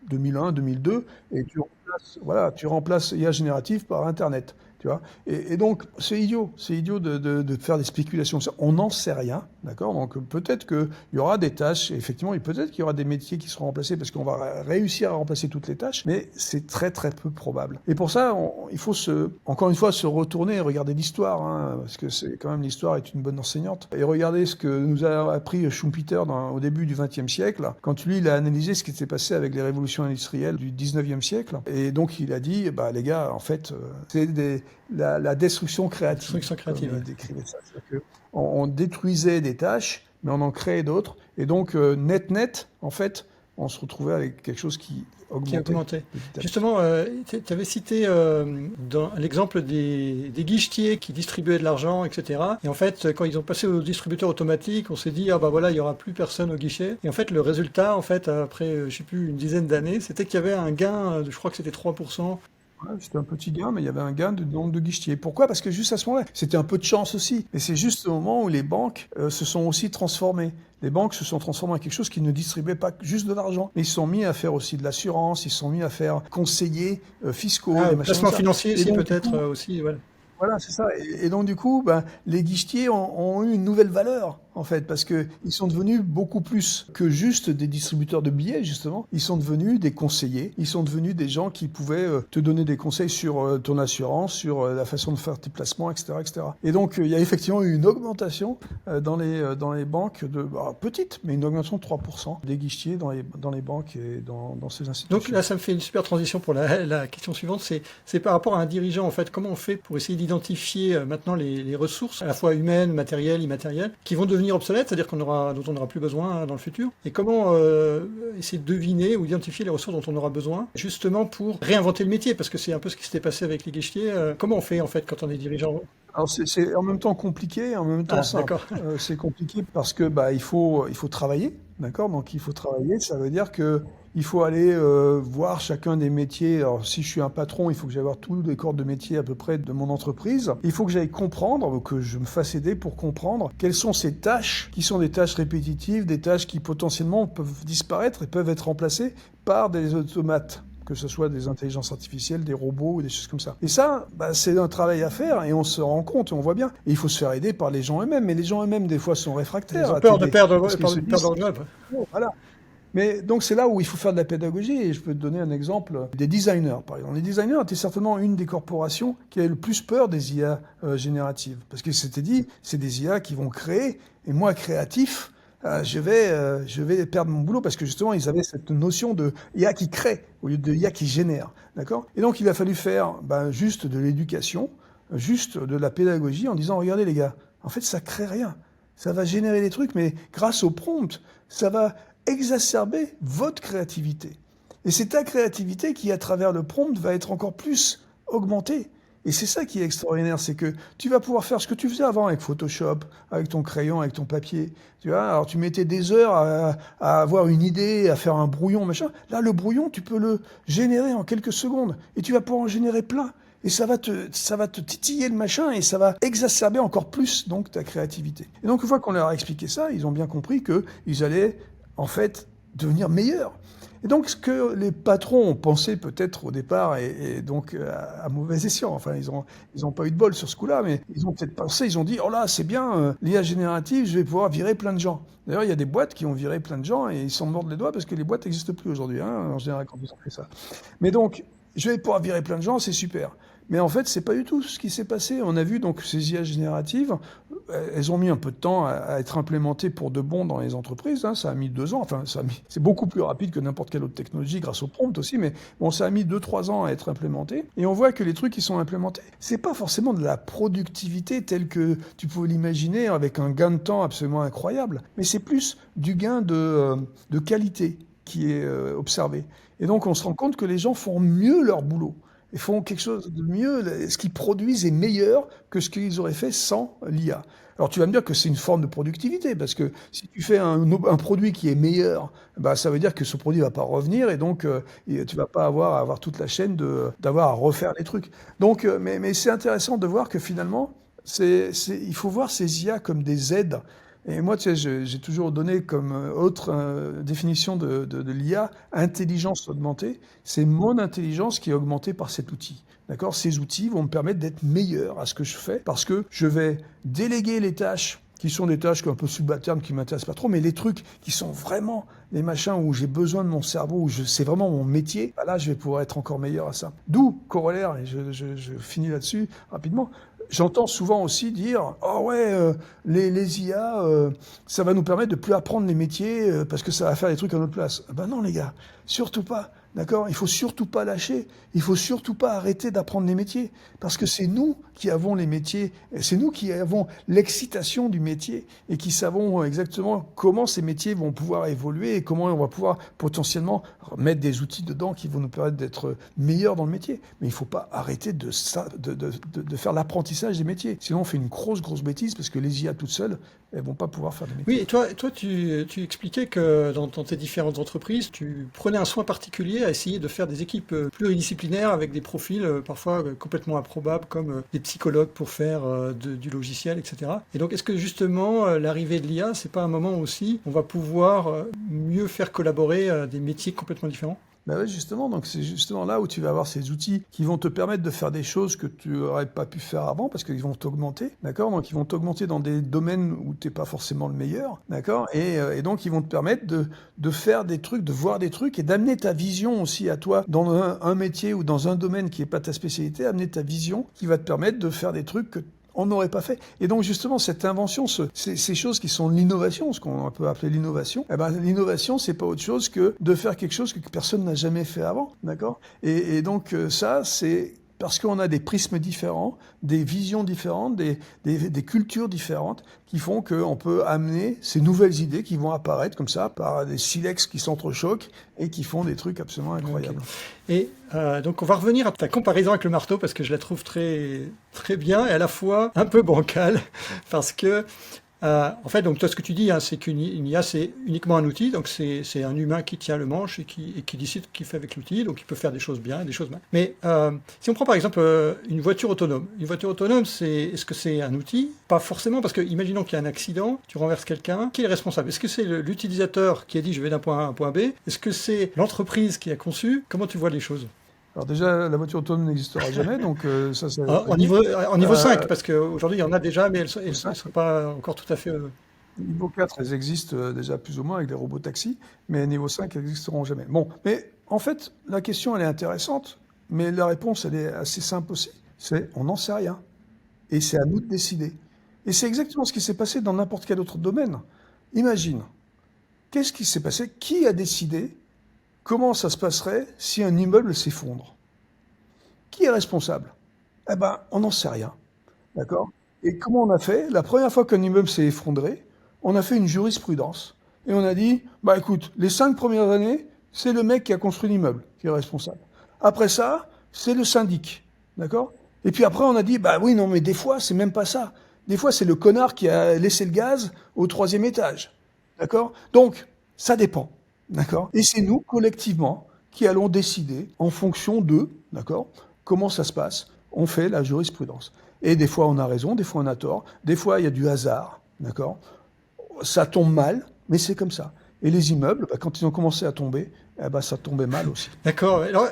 2001, 2002, et tu remplaces IA générative par Internet, tu vois. Et donc, c'est idiot de faire des spéculations. On n'en sait rien, d'accord. Donc, peut-être qu'il y aura des tâches, effectivement, et peut-être qu'il y aura des métiers qui seront remplacés parce qu'on va réussir à remplacer toutes les tâches, mais c'est très, très peu probable. Et pour ça, il faut encore une fois, se retourner et regarder l'histoire, hein, parce que c'est quand même l'histoire est une bonne enseignante. Et regarder ce que nous a appris Schumpeter au début du XXe siècle, quand lui, il a analysé ce qui s'est passé avec les révolutions industrielles du XIXe siècle. Et donc, il a dit, les gars, en fait, c'est la destruction créative. Destruction créative, comme il décrivait ça. C'est-à-dire qu'on détruisait des tâches, mais on en créait d'autres. Et donc, net, en fait, on se retrouvait avec quelque chose qui augmentait. Justement, tu avais cité dans l'exemple des guichetiers qui distribuaient de l'argent, etc. Et en fait, quand ils ont passé aux distributeurs automatiques, on s'est dit, il n'y aura plus personne au guichet. Et en fait, le résultat, après, je sais plus, une dizaine d'années, c'était qu'il y avait un gain, je crois que c'était 3%. Ouais, c'était un petit gain, mais il y avait un gain de nombre de guichetiers. Pourquoi ? Parce que juste à ce moment-là, c'était un peu de chance aussi. Et c'est juste au moment où les banques se sont aussi transformées. Les banques se sont transformées en quelque chose qui ne distribuait pas juste de l'argent, mais ils se sont mis à faire aussi de l'assurance, ils se sont mis à faire conseillers fiscaux, des machins placement comme ça. financier, Et si donc, peut-être du coup, aussi, ouais. voilà, c'est ça. Et donc, du coup, les guichetiers ont eu une nouvelle valeur. en fait, parce que ils sont devenus beaucoup plus que juste des distributeurs de billets, justement. Ils sont devenus des conseillers. Ils sont devenus des gens qui pouvaient te donner des conseils sur ton assurance, sur la façon de faire tes placements, etc., etc. Et donc, il y a effectivement eu une augmentation dans les banques, petite, mais une augmentation de 3% des guichetiers dans les banques et dans ces institutions. Donc là, ça me fait une super transition pour la question suivante. C'est par rapport à un dirigeant, en fait. Comment on fait pour essayer d'identifier maintenant les ressources, à la fois humaines, matérielles, immatérielles, qui vont devenir obsolètes, c'est-à-dire dont on n'aura plus besoin dans le futur. Et comment essayer de deviner ou identifier les ressources dont on aura besoin, justement pour réinventer le métier, parce que c'est un peu ce qui s'était passé avec les guichetiers. Comment on fait, en fait, quand on est dirigeant? Alors c'est en même temps compliqué, en même temps simple. D'accord. C'est compliqué parce que il faut travailler, d'accord? Donc il faut travailler, ça veut dire que il faut aller voir chacun des métiers. Alors si je suis un patron, il faut que j'aille voir tous les corps de métier à peu près de mon entreprise. Il faut que j'aille comprendre, que je me fasse aider pour comprendre quelles sont ces tâches qui sont des tâches répétitives, des tâches qui potentiellement peuvent disparaître et peuvent être remplacées par des automates, que ce soit des intelligences artificielles, des robots ou des choses comme ça. Et ça, c'est un travail à faire et on se rend compte, on voit bien. Et il faut se faire aider par les gens eux-mêmes. Mais les gens eux-mêmes, des fois, sont réfractaires. Ils ont peur de perdre parce qu'ils se disent, leur job. voilà. Mais donc c'est là où il faut faire de la pédagogie et je peux te donner un exemple des designers par exemple. Les designers étaient certainement une des corporations qui avait le plus peur des IA génératives parce qu'ils s'étaient dit c'est des IA qui vont créer et moi créatif je vais perdre mon boulot parce que justement ils avaient cette notion de IA qui crée au lieu de IA qui génère, d'accord? Et donc il a fallu faire juste de l'éducation, juste de la pédagogie en disant regardez les gars, en fait ça crée rien, ça va générer des trucs mais grâce au prompt ça va exacerber votre créativité. Et c'est ta créativité qui, à travers le prompt, va être encore plus augmentée. Et c'est ça qui est extraordinaire, c'est que tu vas pouvoir faire ce que tu faisais avant avec Photoshop, avec ton crayon, avec ton papier. Tu vois, alors tu mettais des heures à avoir une idée, à faire un brouillon, machin. Là, le brouillon, tu peux le générer en quelques secondes. Et tu vas pouvoir en générer plein. Et ça va te titiller le machin et ça va exacerber encore plus donc ta créativité. Et donc une fois qu'on leur a expliqué ça, ils ont bien compris qu'ils allaient en fait devenir meilleurs. Et donc ce que les patrons ont pensé peut-être au départ et donc à mauvais escient, enfin ils ont pas eu de bol sur ce coup-là, mais ils ont peut-être pensé, ils ont dit oh là c'est bien l'IA générative, je vais pouvoir virer plein de gens. D'ailleurs il y a des boîtes qui ont viré plein de gens et ils s'en mordent les doigts parce que les boîtes n'existent plus aujourd'hui, en général quand ils ont fait ça. Mais donc je vais pouvoir virer plein de gens, c'est super. Mais en fait, c'est pas du tout ce qui s'est passé. On a vu donc ces IA génératives, elles ont mis un peu de temps à être implémentées pour de bon dans les entreprises. Ça a mis 2 ans. Enfin, c'est beaucoup plus rapide que n'importe quelle autre technologie grâce au prompt aussi. Mais bon, ça a mis 2-3 ans à être implémenté. Et on voit que les trucs qui sont implémentés, c'est pas forcément de la productivité telle que tu pouvais l'imaginer avec un gain de temps absolument incroyable. Mais c'est plus du gain de qualité qui est observé. Et donc, on se rend compte que les gens font mieux leur boulot. Ils font quelque chose de mieux, ce qu'ils produisent est meilleur que ce qu'ils auraient fait sans l'IA. Alors tu vas me dire que c'est une forme de productivité, parce que si tu fais un produit qui est meilleur, ça veut dire que ce produit ne va pas revenir, et donc tu vas pas avoir à avoir toute la chaîne d'avoir à refaire les trucs. Donc, mais c'est intéressant de voir que finalement, il faut voir ces IA comme des aides. Et moi, tu sais, j'ai toujours donné comme autre définition de l'IA, intelligence augmentée. C'est mon intelligence qui est augmentée par cet outil. D'accord? Ces outils vont me permettre d'être meilleur à ce que je fais parce que je vais déléguer les tâches qui sont des tâches un peu subalternes qui m'intéressent pas trop, mais les trucs qui sont vraiment les machins où j'ai besoin de mon cerveau, où c'est vraiment mon métier, là, je vais pouvoir être encore meilleur à ça. D'où, corollaire, et je finis là-dessus rapidement, j'entends souvent aussi dire « Oh ouais, les IA, ça va nous permettre de plus apprendre les métiers parce que ça va faire des trucs à notre place. » Ben non les gars, surtout pas. D'accord? Il faut surtout pas lâcher. Il faut surtout pas arrêter d'apprendre les métiers. Parce que c'est nous qui avons les métiers. C'est nous qui avons l'excitation du métier et qui savons exactement comment ces métiers vont pouvoir évoluer et comment on va pouvoir potentiellement mettre des outils dedans qui vont nous permettre d'être meilleurs dans le métier. Mais il faut pas arrêter de faire l'apprentissage des métiers. Sinon, on fait une grosse bêtise parce que les IA toutes seules, elles vont pas pouvoir faire des métiers. Oui, et toi tu expliquais que dans tes différentes entreprises, tu prenais un soin particulier à essayer de faire des équipes pluridisciplinaires avec des profils parfois complètement improbables comme des psychologues pour faire du logiciel, etc. Et donc, est-ce que justement l'arrivée de l'IA, c'est pas un moment aussi où on va pouvoir mieux faire collaborer des métiers complètement différents? Ben ouais, justement, donc c'est justement là où tu vas avoir ces outils qui vont te permettre de faire des choses que tu n'aurais pas pu faire avant parce qu'ils vont t'augmenter, d'accord? Donc ils vont t'augmenter dans des domaines où tu n'es pas forcément le meilleur, d'accord? Et donc ils vont te permettre de faire des trucs, de voir des trucs et d'amener ta vision aussi à toi dans un métier ou dans un domaine qui n'est pas ta spécialité, amener ta vision qui va te permettre de faire des trucs que on n'aurait pas fait. Et donc justement, cette invention, ces choses qui sont l'innovation, ce qu'on peut appeler l'innovation, eh ben, l'innovation, c'est pas autre chose que de faire quelque chose que personne n'a jamais fait avant, d'accord? Et donc ça, c'est parce qu'on a des prismes différents, des visions différentes, des cultures différentes, qui font qu'on peut amener ces nouvelles idées qui vont apparaître comme ça, par des silex qui s'entrechoquent et qui font des trucs absolument incroyables. Okay. Et donc on va revenir à ta comparaison avec le marteau, parce que je la trouve très, très bien, et à la fois un peu bancale, parce que en fait, donc toi, ce que tu dis, hein, c'est qu'une IA, c'est uniquement un outil, donc c'est un humain qui tient le manche et qui décide ce qu'il fait avec l'outil, donc il peut faire des choses bien et des choses mal. Mais si on prend par exemple une voiture autonome, est-ce que c'est un outil? Pas forcément, parce que imaginons qu'il y a un accident, tu renverses quelqu'un, qui est responsable? Est-ce que c'est l'utilisateur qui a dit je vais d'un point A à un point B? Est-ce que c'est l'entreprise qui a conçu? Comment tu vois les choses? Alors déjà, la voiture autonome n'existera jamais, donc ça c'est... En niveau 5, parce qu'aujourd'hui il y en a déjà, mais elles ne sont pas encore tout à fait... Niveau 4, elles existent déjà plus ou moins avec les robots taxis, mais niveau 5, elles n'existeront jamais. Bon, mais en fait, la question, elle est intéressante, mais la réponse, elle est assez simple aussi. C'est on n'en sait rien. Et c'est à nous de décider. Et c'est exactement ce qui s'est passé dans n'importe quel autre domaine. Imagine, qu'est-ce qui s'est passé? Qui a décidé comment ça se passerait si un immeuble s'effondre? Qui est responsable? Eh ben, on n'en sait rien. D'accord? Et comment on a fait? La première fois qu'un immeuble s'est effondré, on a fait une jurisprudence. Et on a dit, bah écoute, les 5 premières années, c'est le mec qui a construit l'immeuble qui est responsable. Après ça, c'est le syndic. D'accord? Et puis après, on a dit, bah oui, non, mais des fois, c'est même pas ça. Des fois, c'est le connard qui a laissé le gaz au 3e étage. D'accord? Donc, ça dépend. D'accord? Et c'est nous, collectivement, qui allons décider en fonction de, d'accord, comment ça se passe. On fait la jurisprudence. Et des fois, on a raison, des fois, on a tort. Des fois, il y a du hasard, d'accord? Ça tombe mal, mais c'est comme ça. Et les immeubles, bah, quand ils ont commencé à tomber, eh ben, ça tombait mal aussi. D'accord. Alors,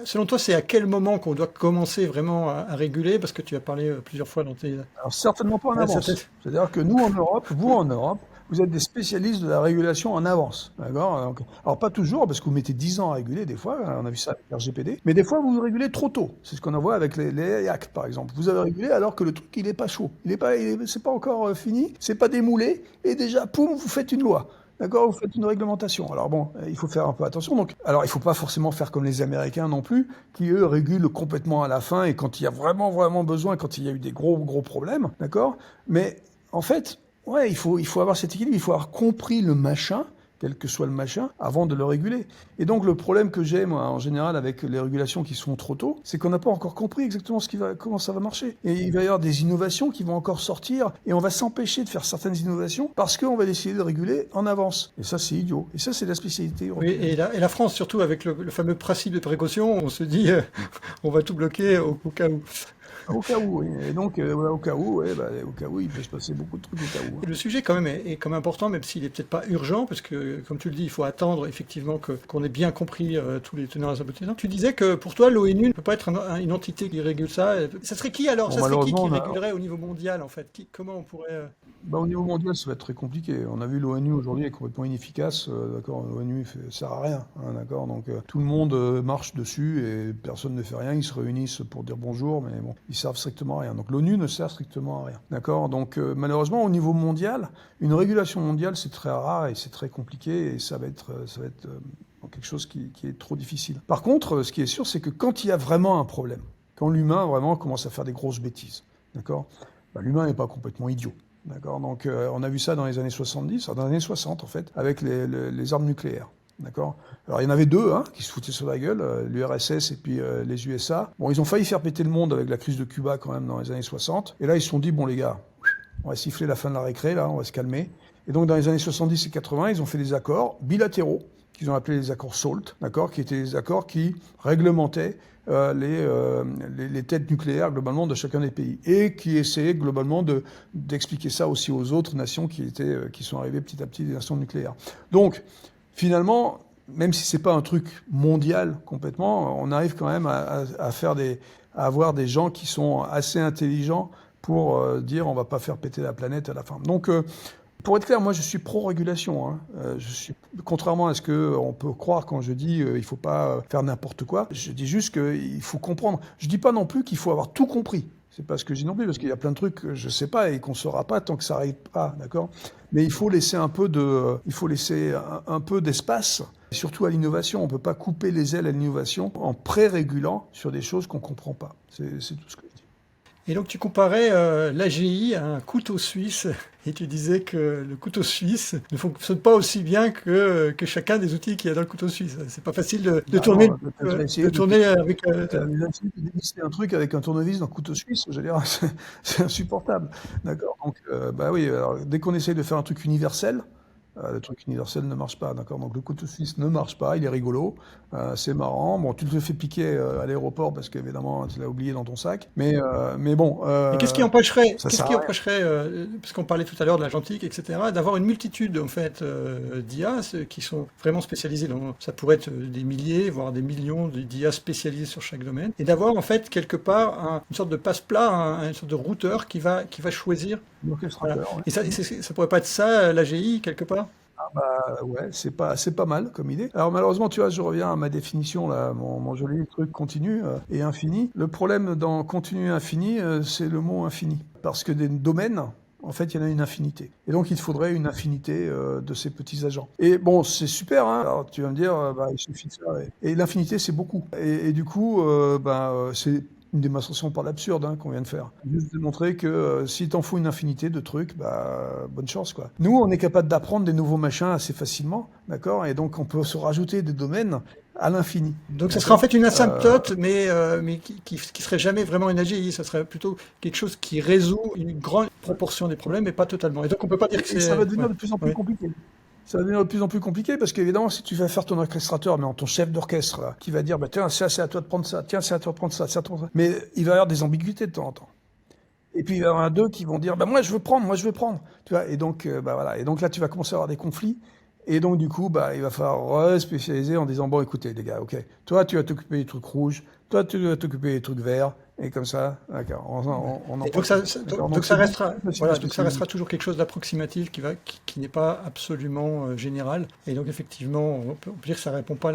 selon toi, c'est à quel moment qu'on doit commencer vraiment à réguler? Parce que tu as parlé plusieurs fois dans tes... Alors, certainement pas en avance. C'est-à-dire que nous, en Europe, vous, en Europe, vous êtes des spécialistes de la régulation en avance. D'accord? Donc, alors, pas toujours, parce que vous mettez 10 ans à réguler, des fois, on a vu ça avec RGPD, mais des fois, vous régulez trop tôt. C'est ce qu'on voit avec les hacks, par exemple. Vous avez régulé alors que le truc, il n'est pas chaud. C'est pas encore fini, c'est pas démoulé, et déjà, poum, vous faites une loi. D'accord, vous faites une réglementation. Alors bon, il faut faire un peu attention. Donc, alors il faut pas forcément faire comme les Américains non plus, qui eux régulent complètement à la fin et quand il y a vraiment vraiment besoin, quand il y a eu des gros problèmes, d'accord. Mais en fait, ouais, il faut avoir cet équilibre. Il faut avoir compris le machin, quel que soit le machin, avant de le réguler. Et donc le problème que j'ai, moi, en général, avec les régulations qui sont trop tôt, c'est qu'on n'a pas encore compris exactement comment ça va marcher. Et il va y avoir des innovations qui vont encore sortir, et on va s'empêcher de faire certaines innovations parce qu'on va décider de réguler en avance. Et ça, c'est idiot. Et ça, c'est la spécialité européenne. Oui, et la France, surtout avec le fameux principe de précaution, on se dit, on va tout bloquer au cas où. Au cas où, oui. Et donc, au cas où, ouais, au cas où, il peut se passer beaucoup de trucs au cas où. Et le sujet, quand même, est quand même important, même s'il n'est peut-être pas urgent, parce que, comme tu le dis, il faut attendre, effectivement, qu'on ait bien compris tous les tenants et les aboutissants. Tu disais que, pour toi, l'ONU ne peut pas être une entité qui régule ça. Ça serait qui, alors? Bon, Ça serait qui régulerait au niveau mondial, en fait? Comment on pourrait... Au niveau mondial, ça va être très compliqué. On a vu l'ONU aujourd'hui est complètement inefficace. D'accord, l'ONU sert à rien. Hein, d'accord, donc tout le monde marche dessus et personne ne fait rien. Ils se réunissent pour dire bonjour, mais bon, ils servent strictement à rien. Donc l'ONU ne sert strictement à rien. D'accord, donc malheureusement, au niveau mondial, une régulation mondiale, c'est très rare et c'est très compliqué et ça va être quelque chose qui est trop difficile. Par contre, ce qui est sûr, c'est que quand il y a vraiment un problème, quand l'humain vraiment commence à faire des grosses bêtises, d'accord, l'humain n'est pas complètement idiot. D'accord, donc on a vu ça dans les années 70, dans les années 60 en fait, avec les armes nucléaires. D'accord. Alors il y en avait deux qui se foutaient sur la gueule, l'URSS et puis les USA. Bon, ils ont failli faire péter le monde avec la crise de Cuba quand même dans les années 60. Et là ils se sont dit bon les gars, on va siffler la fin de la récré là, on va se calmer. Et donc dans les années 70 et 80, ils ont fait des accords bilatéraux qu'ils ont appelés les accords SALT, d'accord, qui étaient des accords qui réglementaient les têtes nucléaires globalement de chacun des pays et qui essayaient globalement d'expliquer ça aussi aux autres nations qui sont arrivées petit à petit des nations nucléaires. Donc finalement, même si c'est pas un truc mondial complètement, on arrive quand même à avoir des gens qui sont assez intelligents pour dire on va pas faire péter la planète à la fin. Donc, pour être clair, moi je suis pro-régulation. Hein. Contrairement à ce qu'on peut croire quand je dis il faut pas faire n'importe quoi, je dis juste qu'il faut comprendre. Je dis pas non plus qu'il faut avoir tout compris. C'est pas ce que je dis non plus, parce qu'il y a plein de trucs que je sais pas et qu'on saura pas tant que ça arrive pas, d'accord ? Mais il faut laisser un peu d'espace, surtout à l'innovation. On peut pas couper les ailes à l'innovation en pré-régulant sur des choses qu'on comprend pas. C'est tout ce que je dis. Et donc tu comparais l'AGI à un couteau suisse et tu disais que le couteau suisse ne fonctionne pas aussi bien que chacun des outils qu'il y a dans le couteau suisse. C'est pas facile de tourner, avec... de dévisser un truc avec un tournevis dans le couteau suisse, je veux dire, c'est insupportable. D'accord ? Donc, bah oui, alors, dès qu'on essaye de faire un truc universel, le truc universel ne marche pas, d'accord ? Donc le couteau suisse ne marche pas, il est rigolo, c'est marrant. Bon, tu te le fais piquer à l'aéroport parce qu'évidemment tu l'as oublié dans ton sac, mais bon. Et qu'est-ce qui empêcherait, parce qu'on parlait tout à l'heure de l'agentique, etc., d'avoir une multitude en fait d'IA qui sont vraiment spécialisés dans, ça pourrait être des milliers, voire des millions d'IA spécialisés sur chaque domaine, et d'avoir en fait quelque part une sorte de passe-plat, une sorte de routeur qui va choisir. Voilà. Ouais. Et ça pourrait pas être ça l'AGI quelque part? Ah bah ouais, c'est pas mal comme idée. Alors malheureusement, tu vois, je reviens à ma définition là, mon joli truc continu et infini. Le problème dans continu et infini, c'est le mot infini, parce que des domaines, en fait, il y en a une infinité. Et donc, il te faudrait une infinité de ces petits agents. Et bon, c'est super, hein. Alors, tu vas me dire, bah, il suffit de ça. Et l'infinité, c'est beaucoup. Et du coup, c'est une démonstration par l'absurde qu'on vient de faire. Juste démontrer que si t'en fous une infinité de trucs, bah, bonne chance, quoi. Nous, on est capable d'apprendre des nouveaux machins assez facilement, d'accord ? Et donc, on peut se rajouter des domaines à l'infini. Donc, ça serait en fait une asymptote, mais qui serait jamais vraiment une AGI. Ça serait plutôt quelque chose qui résout une grande proportion des problèmes, mais pas totalement. Et donc, on peut pas dire que c'est... ça va devenir de plus en plus compliqué. Ça va devenir de plus en plus compliqué parce qu'évidemment, si tu vas faire ton orchestrateur, mais ton chef d'orchestre, là, qui va dire, bah, tiens, c'est à toi de prendre ça, tiens, c'est à toi de prendre ça, c'est à toi de prendre ça. Mais il va y avoir des ambiguïtés de temps en temps. Et puis il va y avoir un d'eux qui vont dire, bah, moi je veux prendre. Tu vois, et donc, bah, voilà. Et donc là, tu vas commencer à avoir des conflits. Et donc, du coup, bah, il va falloir spécialiser en disant, bon, écoutez, les gars, ok, toi, tu vas t'occuper des trucs rouges, toi, tu vas t'occuper des trucs verts, et comme ça, d'accord. Donc ça restera toujours quelque chose d'approximatif qui n'est pas absolument général. Et donc, effectivement, on peut dire que ça répond pas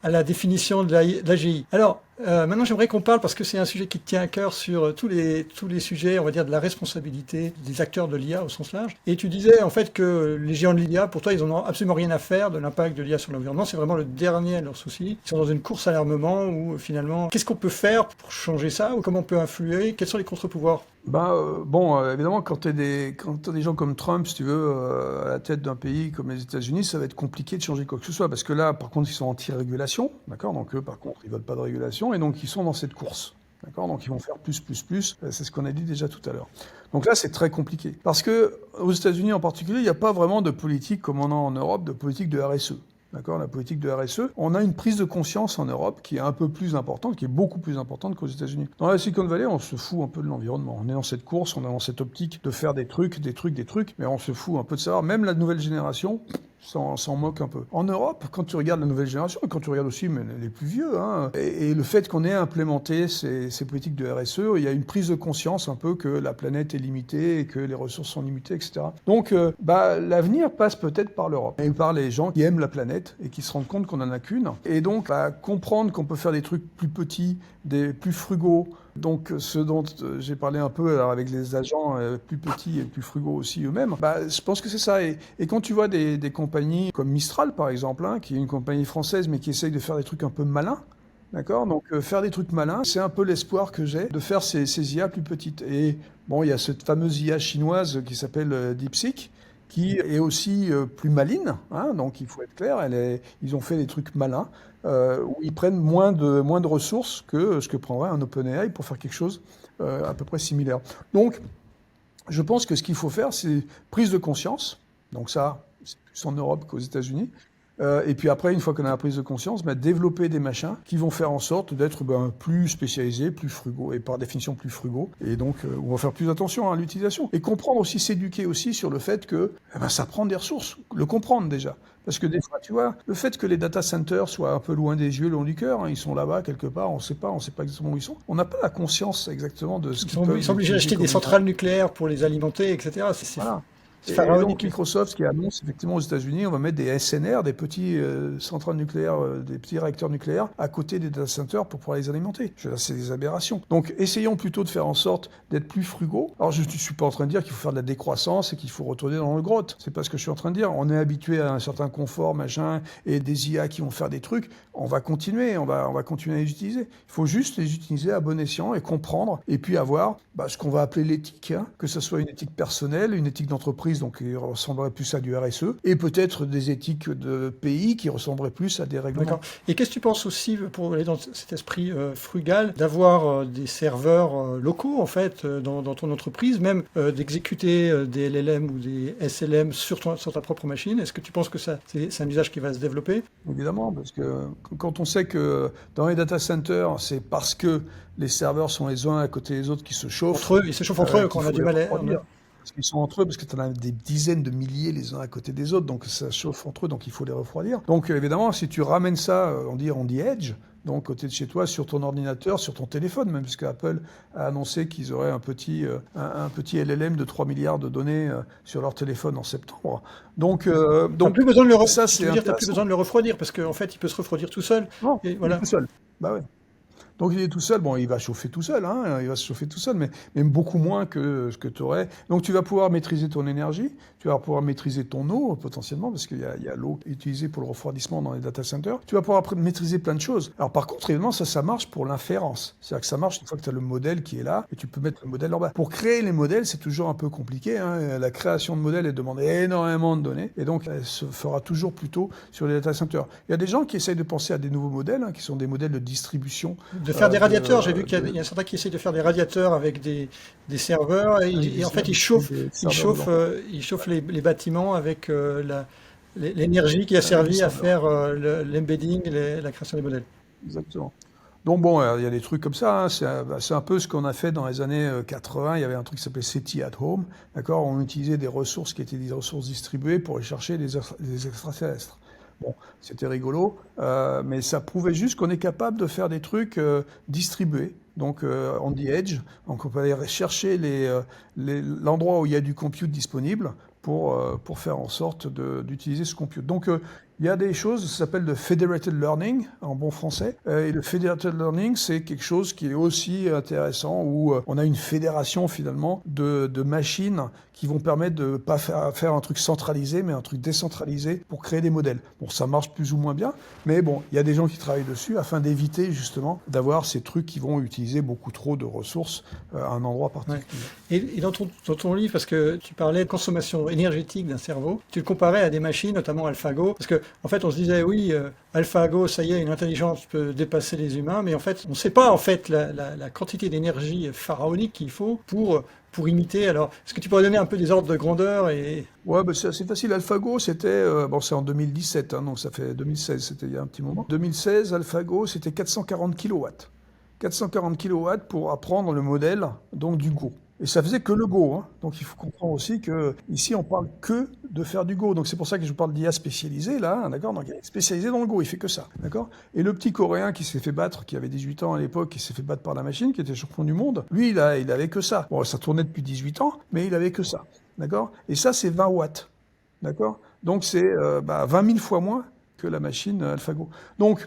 à la définition de l'AGI. Alors, maintenant, j'aimerais qu'on parle, parce que c'est un sujet qui te tient à cœur, sur tous les sujets, on va dire, de la responsabilité des acteurs de l'IA au sens large. Et tu disais, en fait, que les géants de l'IA, pour toi, ils n'en ont absolument rien à faire de l'impact de l'IA sur l'environnement. C'est vraiment le dernier de leurs soucis. Ils sont dans une course à l'armement où, finalement, qu'est-ce qu'on peut faire pour changer ça? Ou comment on peut influer? Quels sont les contre-pouvoirs? Évidemment, quand t'as des gens comme Trump, si tu veux, à la tête d'un pays comme les États-Unis, ça va être compliqué de changer quoi que ce soit, parce que là, par contre, ils sont anti-régulation, d'accord ? Donc eux, par contre, ils veulent pas de régulation, et donc ils sont dans cette course, d'accord ? Donc ils vont faire plus, c'est ce qu'on a dit déjà tout à l'heure. Donc là, c'est très compliqué, parce que aux États-Unis en particulier, il n'y a pas vraiment de politique comme on a en Europe, de politique de RSE. D'accord, la politique de RSE, on a une prise de conscience en Europe qui est un peu plus importante, qui est beaucoup plus importante qu'aux États-Unis. Dans la Silicon Valley, on se fout un peu de l'environnement. On est dans cette course, on est dans cette optique de faire des trucs, mais on se fout un peu de savoir. Même la nouvelle génération s'en moque un peu. En Europe, quand tu regardes la nouvelle génération, et quand tu regardes aussi les plus vieux, et le fait qu'on ait implémenté ces politiques de RSE, il y a une prise de conscience un peu que la planète est limitée et que les ressources sont limitées, etc. Donc, l'avenir passe peut-être par l'Europe et par les gens qui aiment la planète et qui se rendent compte qu'on en a qu'une. Et donc, comprendre qu'on peut faire des trucs plus petits, des plus frugaux. Donc, ce dont j'ai parlé un peu alors, avec les agents plus petits et plus frugaux aussi eux-mêmes, je pense que c'est ça. Et quand tu vois des compagnies comme Mistral, par exemple, qui est une compagnie française, mais qui essaye de faire des trucs un peu malins, d'accord ? Donc, faire des trucs malins, c'est un peu l'espoir que j'ai de faire ces IA plus petites. Et bon, il y a cette fameuse IA chinoise qui s'appelle DeepSeek, qui est aussi plus maligne, donc il faut être clair, ils ont fait des trucs malins, où ils prennent moins de ressources que ce que prendrait un OpenAI pour faire quelque chose à peu près similaire. Donc, je pense que ce qu'il faut faire, c'est prise de conscience, donc ça, c'est plus en Europe qu'aux États-Unis, Et puis après, une fois qu'on a la prise de conscience, développer des machins qui vont faire en sorte d'être plus spécialisés, plus frugaux, et par définition plus frugaux. Et donc, on va faire plus attention à l'utilisation. Et comprendre aussi, s'éduquer aussi sur le fait que ça prend des ressources. Le comprendre déjà. Parce que des fois, tu vois, le fait que les data centers soient un peu loin des yeux, loin du cœur, ils sont là-bas quelque part, on ne sait pas exactement où ils sont. On n'a pas la conscience exactement de ce qu'ils peuvent. Ils sont obligés d'acheter des centrales nucléaires pour les alimenter, etc. Voilà. Et donc Microsoft qui annonce effectivement aux États-Unis, on va mettre des SNR, des petits centrales nucléaires, des petits réacteurs nucléaires à côté des data centers pour pouvoir les alimenter. C'est des aberrations. Donc essayons plutôt de faire en sorte d'être plus frugaux. Alors je ne suis pas en train de dire qu'il faut faire de la décroissance et qu'il faut retourner dans le grotte. C'est pas ce que je suis en train de dire. On est habitué à un certain confort, machin, et des IA qui vont faire des trucs. On va continuer, on va continuer à les utiliser. Il faut juste les utiliser à bon escient et comprendre, et puis avoir ce qu'on va appeler l'éthique, que ce soit une éthique personnelle, une éthique d'entreprise, donc qui ressemblerait plus à du RSE, et peut-être des éthiques de pays qui ressembleraient plus à des règlements. D'accord. Et qu'est-ce que tu penses aussi, pour aller dans cet esprit frugal, d'avoir des serveurs locaux, en fait, dans ton entreprise, même d'exécuter des LLM ou des SLM sur ta propre machine? Est-ce que tu penses que c'est un usage qui va se développer? Évidemment, parce que quand on sait que dans les data centers, c'est parce que les serveurs sont les uns à côté des autres qui se chauffent. Entre eux, ils se chauffent entre eux quand on a du mal à... Parce qu'ils sont entre eux, parce que tu en as des dizaines de milliers les uns à côté des autres, donc ça chauffe entre eux, donc il faut les refroidir. Donc évidemment, si tu ramènes ça, on dit edge, donc côté de chez toi, sur ton ordinateur, sur ton téléphone, même puisque Apple a annoncé qu'ils auraient un petit LLM de 3 milliards de données sur leur téléphone en septembre. Donc plus besoin de le t'as plus besoin de le refroidir, parce qu'en fait, il peut se refroidir tout seul. Non, et voilà. Tout seul. Bah ouais. Donc il est tout seul, il va chauffer tout seul, il va se chauffer tout seul, mais même beaucoup moins que ce que tu aurais. Donc tu vas pouvoir maîtriser ton énergie, tu vas pouvoir maîtriser ton eau potentiellement, parce qu'il y a l'eau utilisée pour le refroidissement dans les data centers. Tu vas pouvoir maîtriser plein de choses. Alors par contre, évidemment, ça marche pour l'inférence. C'est-à-dire que ça marche une fois que tu as le modèle qui est là, et tu peux mettre le modèle en bas. Pour créer les modèles, c'est toujours un peu compliqué. La création de modèles, elle demande énormément de données, et donc elle se fera toujours plutôt sur les data centers. Il y a des gens qui essayent de penser à des nouveaux modèles, qui sont des modèles de distribution. De faire des radiateurs, j'ai vu qu'il y a certains qui essayent de faire des radiateurs avec des serveurs, et en fait ils chauffent les bâtiments avec l'énergie qui a servi à faire l'embedding, la création des modèles. Exactement. Donc il y a des trucs comme ça, c'est un peu ce qu'on a fait dans les années 80, il y avait un truc qui s'appelait SETI at Home, d'accord, on utilisait des ressources qui étaient des ressources distribuées pour aller chercher des extraterrestres. Bon, c'était rigolo, mais ça prouvait juste qu'on est capable de faire des trucs distribués. Donc, on the edge, donc on peut aller chercher l'endroit où il y a du compute disponible pour faire en sorte d'utiliser ce compute. Donc, il y a des choses, ça s'appelle le federated learning en bon français. Et le federated learning, c'est quelque chose qui est aussi intéressant où on a une fédération finalement de machines qui vont permettre de pas faire un truc centralisé, mais un truc décentralisé pour créer des modèles. Bon, ça marche plus ou moins bien, mais bon, il y a des gens qui travaillent dessus afin d'éviter justement d'avoir ces trucs qui vont utiliser beaucoup trop de ressources à un endroit particulier. Ouais. Et dans ton livre, parce que tu parlais de consommation énergétique d'un cerveau, tu le comparais à des machines, notamment AlphaGo, parce que en fait, on se disait, oui, AlphaGo, ça y est, une intelligence peut dépasser les humains, mais en fait, on ne sait pas en fait la quantité d'énergie pharaonique qu'il faut pour imiter. Alors, est-ce que tu pourrais donner un peu des ordres de grandeur Ouais, c'est assez facile. AlphaGo, c'était c'est en 2017, donc ça fait 2016, c'était il y a un petit moment. 2016, AlphaGo, c'était 440 kW. 440 kW pour apprendre le modèle donc du Go. Et ça faisait que le Go, Donc il faut comprendre aussi que ici on parle que de faire du Go. Donc c'est pour ça que je parle d'IA spécialisé là, d'accord. Donc il est spécialisé dans le Go, il fait que ça, d'accord. Et le petit Coréen qui s'est fait battre, qui avait 18 ans à l'époque, qui s'est fait battre par la machine, qui était champion du monde, lui il avait que ça. Bon, ça tournait depuis 18 ans, mais il avait que ça, d'accord. Et ça c'est 20 watts, d'accord. Donc c'est 20 000 fois moins que la machine AlphaGo. Donc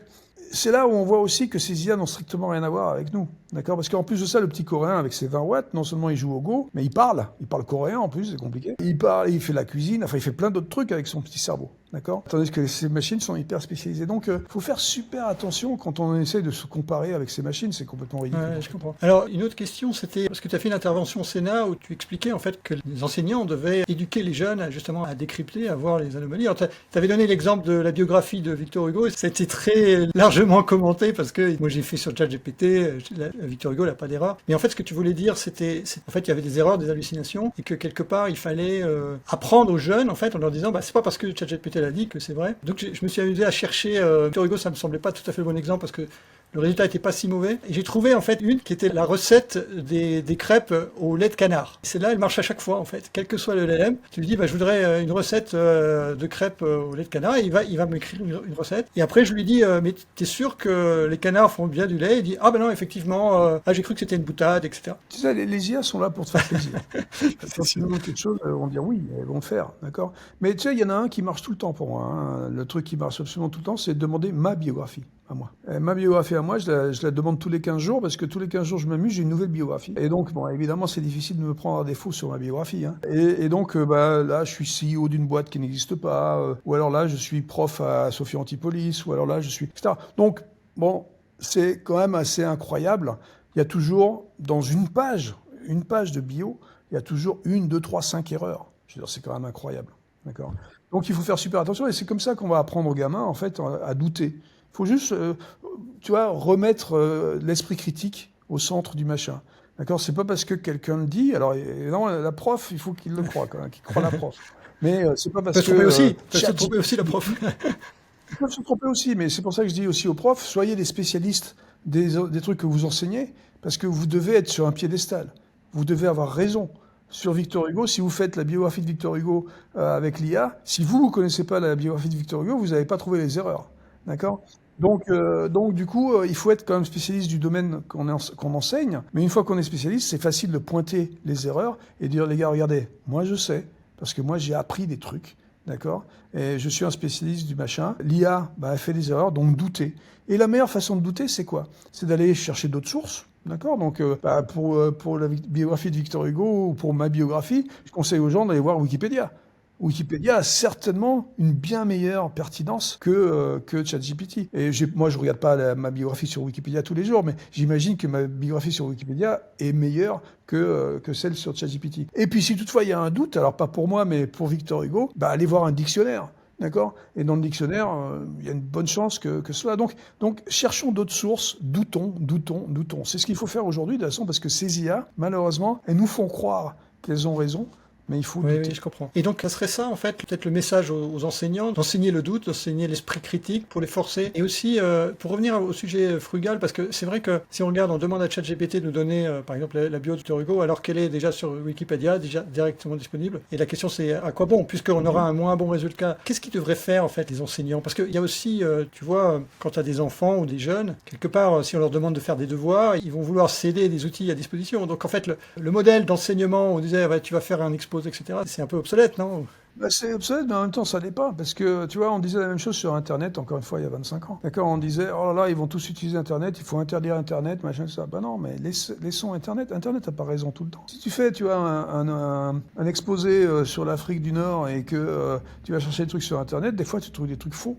c'est là où on voit aussi que ces IA n'ont strictement rien à voir avec nous, d'accord. Parce qu'en plus de ça, le petit Coréen avec ses 20 watts, non seulement il joue au Go, mais il parle coréen en plus, c'est compliqué. Il parle, il fait la cuisine, enfin il fait plein d'autres trucs avec son petit cerveau, d'accord. Tandis que ces machines sont hyper spécialisées. Donc faut faire super attention quand on essaie de se comparer avec ces machines, c'est complètement ridicule. Ouais, je comprends. Alors une autre question, c'était, parce que tu as fait une intervention au Sénat où tu expliquais en fait que les enseignants devaient éduquer les jeunes justement à décrypter, à voir les anomalies. Alors tu avais donné l'exemple de la biographie de Victor Hugo, et ça a été très largement largement commenté parce que moi j'ai fait sur ChatGPT, Victor Hugo n'a pas d'erreur. Mais en fait, ce que tu voulais dire, en fait, il y avait des erreurs, des hallucinations, et que quelque part, il fallait apprendre aux jeunes, en fait, en leur disant, bah, c'est pas parce que ChatGPT l'a dit que c'est vrai. Donc, je me suis amusé à chercher Victor Hugo, ça me semblait pas tout à fait le bon exemple parce que le résultat était pas si mauvais. Et j'ai trouvé en fait une qui était la recette des crêpes au lait de canard. Celle-là, elle marche à chaque fois en fait, quel que soit le LLM. Tu lui dis, bah, je voudrais une recette de crêpes au lait de canard, et il va m'écrire une recette. Et après, je lui dis, mais t'es sûr que les canards font bien du lait? Il dit, ah ben non, effectivement, j'ai cru que c'était une boutade, etc. Tu sais, les IA sont là pour te faire plaisir. Quand tu demandes quelque chose, on dit oui, elles vont le faire, d'accord? Mais tu sais, il y en a un qui marche tout le temps pour moi, hein. Le truc qui marche absolument tout le temps, c'est de demander ma biographie à moi. Ma biographie à moi, je la demande tous les 15 jours, parce que tous les 15 jours, je m'amuse, j'ai une nouvelle biographie. Et donc, bon, évidemment, c'est difficile de me prendre à défaut sur ma biographie, hein. Et donc, bah, là, je suis CEO d'une boîte qui n'existe pas, ou alors là, je suis prof à Sophie Antipolis, ou alors là, je suis... etc. Donc, bon, c'est quand même assez incroyable. Il y a toujours, dans une page de bio, il y a toujours 1, 2, 3, 5 erreurs. Je veux dire, c'est quand même incroyable. D'accord? Donc il faut faire super attention, et c'est comme ça qu'on va apprendre aux gamins, en fait, à douter. Il faut juste, tu vois, remettre l'esprit critique au centre du machin. D'accord? C'est pas parce que quelqu'un le dit, alors non, la prof, il faut qu'il le croie, quand même, qu'il croie la prof. Mais c'est pas parce que... Peut se tromper aussi la prof. Ils peuvent se tromper aussi, mais c'est pour ça que je dis aussi aux profs, soyez des spécialistes des trucs que vous enseignez, parce que vous devez être sur un piédestal. Vous devez avoir raison. Sur Victor Hugo, si vous faites la biographie de Victor Hugo avec l'IA, si vous ne connaissez pas la biographie de Victor Hugo, vous n'avez pas trouvé les erreurs. D'accord? Donc, du coup, il faut être quand même spécialiste du domaine qu'on enseigne. Mais une fois qu'on est spécialiste, c'est facile de pointer les erreurs et de dire, les gars, regardez, moi je sais, parce que moi j'ai appris des trucs. D'accord? Et je suis un spécialiste du machin. L'IA, bah, elle fait des erreurs, donc douter. Et la meilleure façon de douter, c'est quoi? C'est d'aller chercher d'autres sources. D'accord? Donc, bah, pour la biographie de Victor Hugo ou pour ma biographie, je conseille aux gens d'aller voir Wikipédia. Wikipédia a certainement une bien meilleure pertinence que ChatGPT. Et moi, je regarde pas ma biographie sur Wikipédia tous les jours, mais j'imagine que ma biographie sur Wikipédia est meilleure que celle sur ChatGPT. Et puis, si toutefois il y a un doute, alors pas pour moi, mais pour Victor Hugo, bah, allez voir un dictionnaire. D'accord? Et dans le dictionnaire, il y a une bonne chance que cela. Donc, cherchons d'autres sources, doutons. C'est ce qu'il faut faire aujourd'hui, de toute façon, parce que ces IA, malheureusement, elles nous font croire qu'elles ont raison, mais il faut douter. Oui, je comprends. Et donc, ça serait ça, en fait, peut-être le message aux enseignants, d'enseigner le doute, d'enseigner l'esprit critique pour les forcer. Et aussi, pour revenir au sujet frugal, parce que c'est vrai que si on regarde, on demande à ChatGPT de nous donner, par exemple, la bio de Victor Hugo, alors qu'elle est déjà sur Wikipédia, déjà directement disponible. Et la question, c'est à quoi bon? Puisqu'on aura un moins bon résultat. Qu'est-ce qu'ils devraient faire, en fait, les enseignants? Parce qu'il y a aussi, tu vois, quand tu as des enfants ou des jeunes, quelque part, si on leur demande de faire des devoirs, ils vont vouloir céder des outils à disposition. Donc, en fait, le modèle d'enseignement, on disait, ouais, tu vas faire un exposé, etc., c'est un peu obsolète, non? Bah, c'est obsolète, mais en même temps, ça l'est pas. Parce que, tu vois, on disait la même chose sur Internet, encore une fois, il y a 25 ans. D'accord? On disait, oh là là, ils vont tous utiliser Internet, il faut interdire Internet, machin, ça. Ben non, mais laissons Internet. Internet n'a pas raison tout le temps. Si tu fais, tu vois, un exposé sur l'Afrique du Nord et que tu vas chercher des trucs sur Internet, des fois, tu trouves des trucs faux.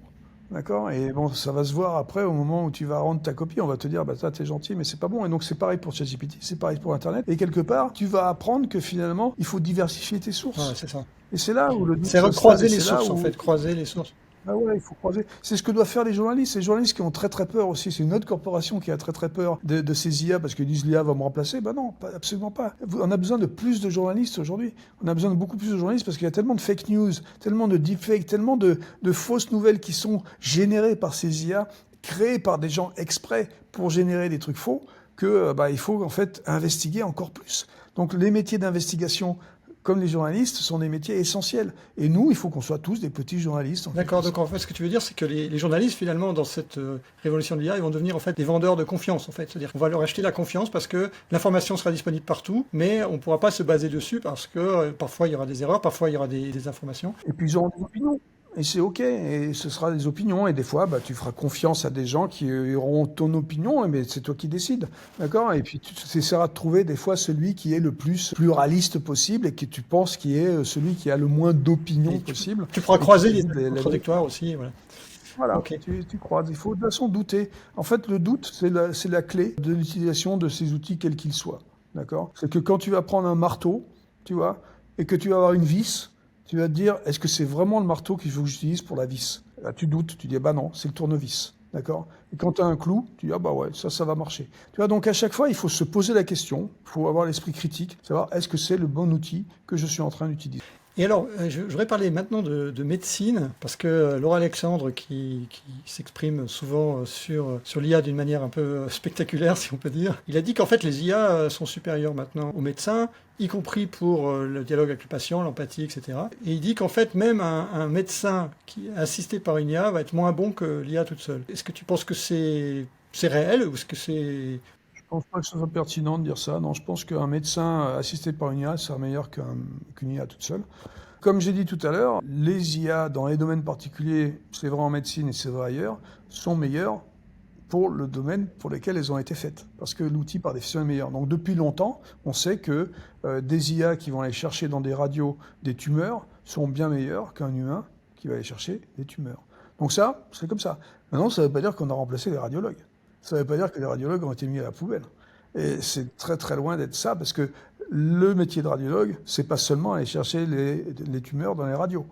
D'accord? Et bon, ça va se voir après, au moment où tu vas rendre ta copie, on va te dire, bah, ça, t'es gentil, mais c'est pas bon. Et donc, c'est pareil pour ChatGPT, c'est pareil pour Internet. Et quelque part, tu vas apprendre que finalement, il faut diversifier tes sources. Ouais, c'est ça. Et c'est là où le doute C'est recroiser les sources, en fait, croiser les sources. Ah ouais, il faut croiser. C'est ce que doivent faire les journalistes. Les journalistes qui ont très très peur aussi. C'est une autre corporation qui a très très peur de ces IA parce qu'ils disent l'IA va me remplacer. Ben non, absolument pas. On a besoin de plus de journalistes aujourd'hui. On a besoin de beaucoup plus de journalistes parce qu'il y a tellement de fake news, tellement de deepfakes, tellement de fausses nouvelles qui sont générées par ces IA, créées par des gens exprès pour générer des trucs faux, que il faut en fait investiguer encore plus. Donc les métiers d'investigation, comme les journalistes, sont des métiers essentiels. Et nous, il faut qu'on soit tous des petits journalistes. D'accord, donc en fait, ce que tu veux dire, c'est que les journalistes, finalement, dans cette révolution de l'IA, ils vont devenir en fait des vendeurs de confiance, en fait. C'est-à-dire qu'on va leur acheter la confiance parce que l'information sera disponible partout, mais on ne pourra pas se baser dessus parce que parfois il y aura des erreurs, parfois il y aura des informations. Et puis ils auront des opinions. Et c'est OK, et ce sera des opinions, et des fois, tu feras confiance à des gens qui auront ton opinion, mais c'est toi qui décides, d'accord? Et puis tu essaieras de trouver des fois celui qui est le plus pluraliste possible, et que tu penses qui est celui qui a le moins d'opinions possible. Tu pourras croiser les contradictoires aussi, voilà. Voilà, Okay. Tu croises. Il faut de toute façon douter. En fait, le doute, c'est la clé de l'utilisation de ces outils, quels qu'ils soient, d'accord? C'est que quand tu vas prendre un marteau, tu vois, et que tu vas avoir une vis, tu vas te dire, est-ce que c'est vraiment le marteau qu'il faut que j'utilise pour la vis? Là, tu doutes, tu dis, bah non, c'est le tournevis. D'accord? Et quand tu as un clou, tu dis, ah bah ouais, ça va marcher. Tu vois, donc à chaque fois, il faut se poser la question, il faut avoir l'esprit critique, savoir est-ce que c'est le bon outil que je suis en train d'utiliser. Et alors, je voudrais parler maintenant de médecine, parce que Laura Alexandre, qui s'exprime souvent sur l'IA d'une manière un peu spectaculaire, si on peut dire, il a dit qu'en fait les IA sont supérieures maintenant aux médecins, y compris pour le dialogue avec le patient, l'empathie, etc. Et il dit qu'en fait même un médecin qui est assisté par une IA va être moins bon que l'IA toute seule. Est-ce que tu penses que c'est réel ou est-ce que c'est... Je pense pas que ce soit pertinent de dire ça. Non, je pense qu'un médecin assisté par une IA sera meilleur qu'une IA toute seule. Comme j'ai dit tout à l'heure, les IA dans les domaines particuliers, c'est vrai en médecine et c'est vrai ailleurs, sont meilleurs pour le domaine pour lequel elles ont été faites, parce que l'outil par définition est meilleur. Donc depuis longtemps, on sait que des IA qui vont aller chercher dans des radios des tumeurs sont bien meilleurs qu'un humain qui va aller chercher des tumeurs. Donc ça, c'est comme ça. Maintenant, ça ne veut pas dire qu'on a remplacé les radiologues. Ça ne veut pas dire que les radiologues ont été mis à la poubelle. Et c'est très très loin d'être ça, parce que le métier de radiologue, c'est pas seulement aller chercher les tumeurs dans les radios.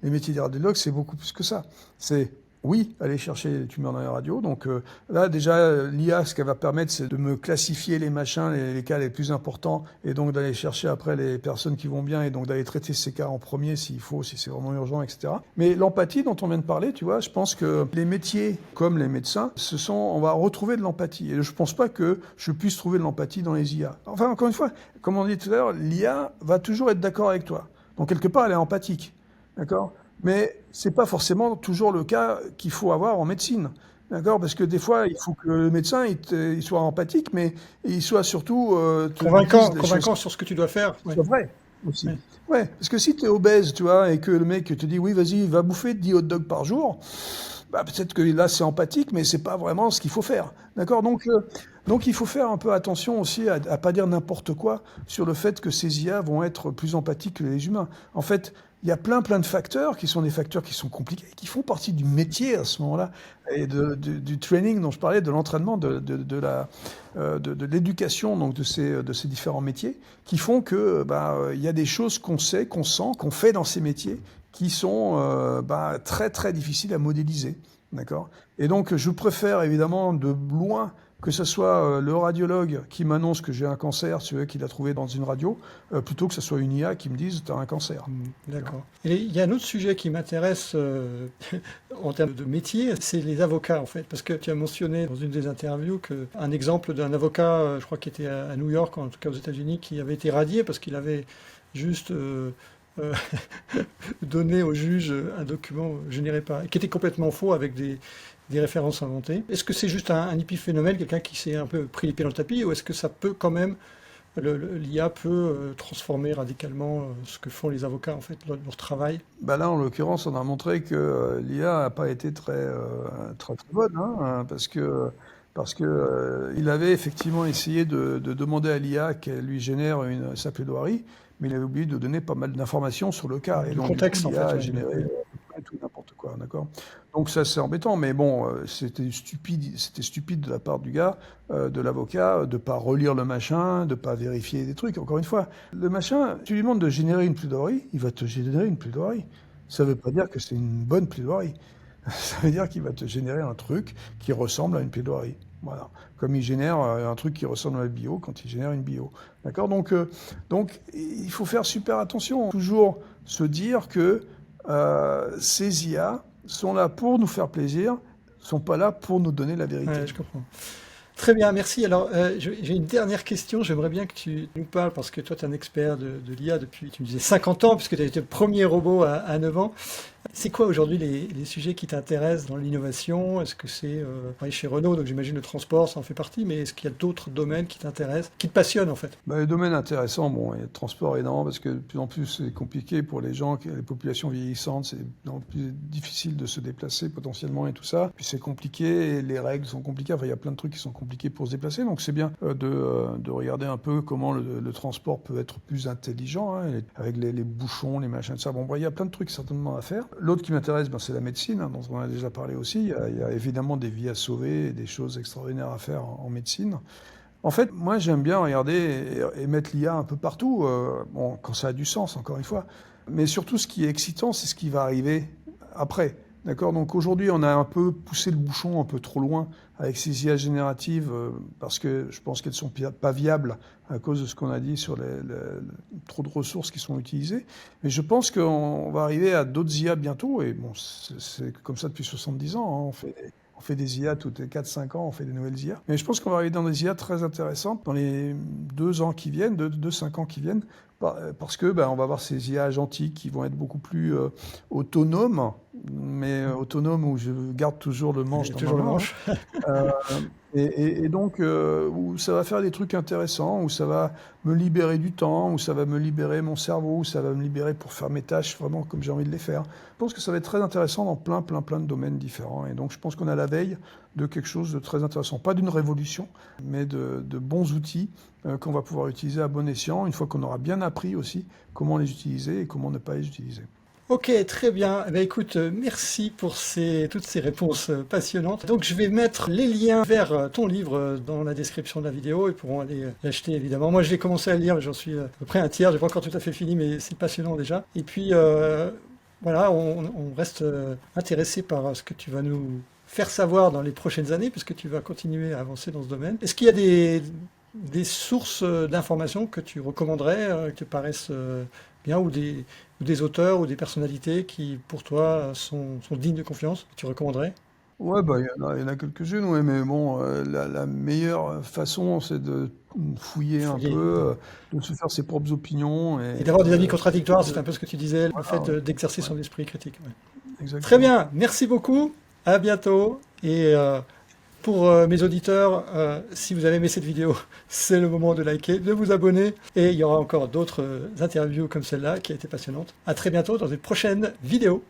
Les métiers de radiologue, c'est beaucoup plus que ça. C'est, oui, aller chercher les tumeurs dans les radios. Donc là, déjà, l'IA, ce qu'elle va permettre, c'est de me classifier les machins, les cas les plus importants, et donc d'aller chercher après les personnes qui vont bien, et donc d'aller traiter ces cas en premier s'il faut, si c'est vraiment urgent, etc. Mais l'empathie dont on vient de parler, tu vois, je pense que les métiers, comme les médecins, on va retrouver de l'empathie. Et je pense pas que je puisse trouver de l'empathie dans les IA. Enfin, encore une fois, comme on dit tout à l'heure, l'IA va toujours être d'accord avec toi. Donc quelque part, elle est empathique. D'accord? Mais c'est pas forcément toujours le cas qu'il faut avoir en médecine. D'accord? Parce que des fois, il faut que le médecin il soit empathique, mais il soit surtout te dise les choses Convaincant sur ce que tu dois faire. qui Ouais. soient vraies aussi. Ouais. Ouais, parce que si tu es obèse, tu vois, et que le mec te dit oui, vas-y, va bouffer 10 hot dogs par jour, bah, peut-être que là c'est empathique, mais c'est pas vraiment ce qu'il faut faire. D'accord? Donc il faut faire un peu attention aussi à pas dire n'importe quoi sur le fait que ces IA vont être plus empathiques que les humains. En fait, il y a plein de facteurs qui sont des facteurs qui sont compliqués, qui font partie du métier à ce moment-là, et du training dont je parlais, de l'entraînement, de l'éducation donc de ces différents métiers, qui font que il y a des choses qu'on sait, qu'on sent, qu'on fait dans ces métiers, qui sont très très difficiles à modéliser. D'accord? Et donc je préfère évidemment de loin que ce soit le radiologue qui m'annonce que j'ai un cancer, celui qu'il a trouvé dans une radio, plutôt que ce soit une IA qui me dise tu as un cancer. D'accord. Et il y a un autre sujet qui m'intéresse en termes de métier, c'est les avocats en fait, parce que tu as mentionné dans une des interviews un exemple d'un avocat, je crois qui était à New York, en tout cas aux États-Unis, qui avait été radié parce qu'il avait juste donné au juge un document généré qui était complètement faux avec des références inventées. Est-ce que c'est juste un épiphénomène, quelqu'un qui s'est un peu pris les pieds dans le tapis, ou est-ce que ça peut quand même, l'IA peut transformer radicalement ce que font les avocats, en fait, leur travail? Là, en l'occurrence, on a montré que l'IA n'a pas été très bonne, hein, parce que il avait effectivement essayé de demander à l'IA qu'elle lui génère sa plaidoirie, mais il avait oublié de donner pas mal d'informations sur le cas. Et Du donc, contexte, du coup, en l'IA fait. a Ouais. généré tout n'importe quoi, d'accord? Donc ça, c'est embêtant, mais bon, c'était stupide de la part du gars, de l'avocat, de pas relire le machin, de pas vérifier des trucs. Encore une fois, le machin, tu lui demandes de générer une plaidoirie, il va te générer une plaidoirie. Ça veut pas dire que c'est une bonne plaidoirie. Ça veut dire qu'il va te générer un truc qui ressemble à une plaidoirie. Voilà. Comme il génère un truc qui ressemble à la bio quand il génère une bio. D'accord? Donc, il faut faire super attention. Toujours se dire que ces IA sont là pour nous faire plaisir, sont pas là pour nous donner la vérité. Ouais, je comprends. Très bien, merci. Alors, j'ai une dernière question. J'aimerais bien que tu nous parles, parce que toi, tu es un expert de l'IA depuis, tu me disais, 50 ans, puisque tu as été le premier robot à 9 ans. C'est quoi aujourd'hui les sujets qui t'intéressent dans l'innovation? Est-ce que c'est chez Renault, donc j'imagine le transport, ça en fait partie, mais est-ce qu'il y a d'autres domaines qui t'intéressent, qui te passionnent en fait? Les domaines intéressants, bon, il y a le transport énorme parce que de plus en plus c'est compliqué pour les gens, les populations vieillissantes, c'est de plus en plus difficile de se déplacer potentiellement et tout ça. Puis c'est compliqué, et les règles sont compliquées, enfin il y a plein de trucs qui sont compliqués pour se déplacer, donc c'est bien de regarder un peu comment le transport peut être plus intelligent, hein, avec les bouchons, les machins, tout ça. Bon, il y a plein de trucs certainement à faire. L'autre qui m'intéresse, c'est la médecine, hein, dont on a déjà parlé aussi. Il y a évidemment des vies à sauver, et des choses extraordinaires à faire en médecine. En fait, moi, j'aime bien regarder et mettre l'IA un peu partout, quand ça a du sens, encore une fois. Mais surtout, ce qui est excitant, c'est ce qui va arriver après. D'accord, donc aujourd'hui, on a un peu poussé le bouchon un peu trop loin avec ces IA génératives parce que je pense qu'elles sont pas viables à cause de ce qu'on a dit sur trop de ressources qui sont utilisées. Mais je pense qu'on va arriver à d'autres IA bientôt et bon, c'est comme ça depuis 70 ans. Hein, on fait des IA toutes les 4-5 ans, on fait des nouvelles IA. Mais je pense qu'on va arriver dans des IA très intéressantes dans les 2 ans qui viennent, 2-5 ans qui viennent, parce que on va avoir ces IA agentiques qui vont être beaucoup plus autonomes, mais autonomes où je garde toujours le manche dans Toujours ma le main. manche. Et donc, où ça va faire des trucs intéressants, où ça va me libérer du temps, où ça va me libérer mon cerveau, où ça va me libérer pour faire mes tâches vraiment comme j'ai envie de les faire. Je pense que ça va être très intéressant dans plein de domaines différents. Et donc, je pense qu'on est à la veille de quelque chose de très intéressant. Pas d'une révolution, mais de bons outils qu'on va pouvoir utiliser à bon escient, une fois qu'on aura bien appris aussi comment les utiliser et comment ne pas les utiliser. Ok, très bien. Eh ben, écoute, merci pour toutes ces réponses passionnantes. Donc, je vais mettre les liens vers ton livre dans la description de la vidéo. Ils pourront aller l'acheter, évidemment. Moi, je l'ai commencé à le lire, j'en suis à peu près un tiers. J'ai pas encore tout à fait fini, mais c'est passionnant déjà. Et puis, voilà, on reste intéressé par ce que tu vas nous faire savoir dans les prochaines années, puisque tu vas continuer à avancer dans ce domaine. Est-ce qu'il y a des sources d'informations que tu recommanderais, qui te paraissent bien, ou des auteurs ou des personnalités qui, pour toi, sont dignes de confiance, que tu recommanderais? Ouais, il y en a quelques-unes, ouais, mais bon, la meilleure façon, c'est de fouiller un Fouiller. peu, de se faire ses propres opinions Et d'avoir des avis de contradictoires, c'est un peu ce que tu disais, le fait voilà, ouais, d'exercer ouais, son esprit critique. Ouais. Très exactement. bien, merci beaucoup, à bientôt. Et pour mes auditeurs, si vous avez aimé cette vidéo, c'est le moment de liker, de vous abonner. Et il y aura encore d'autres interviews comme celle-là qui a été passionnante. À très bientôt dans une prochaine vidéo.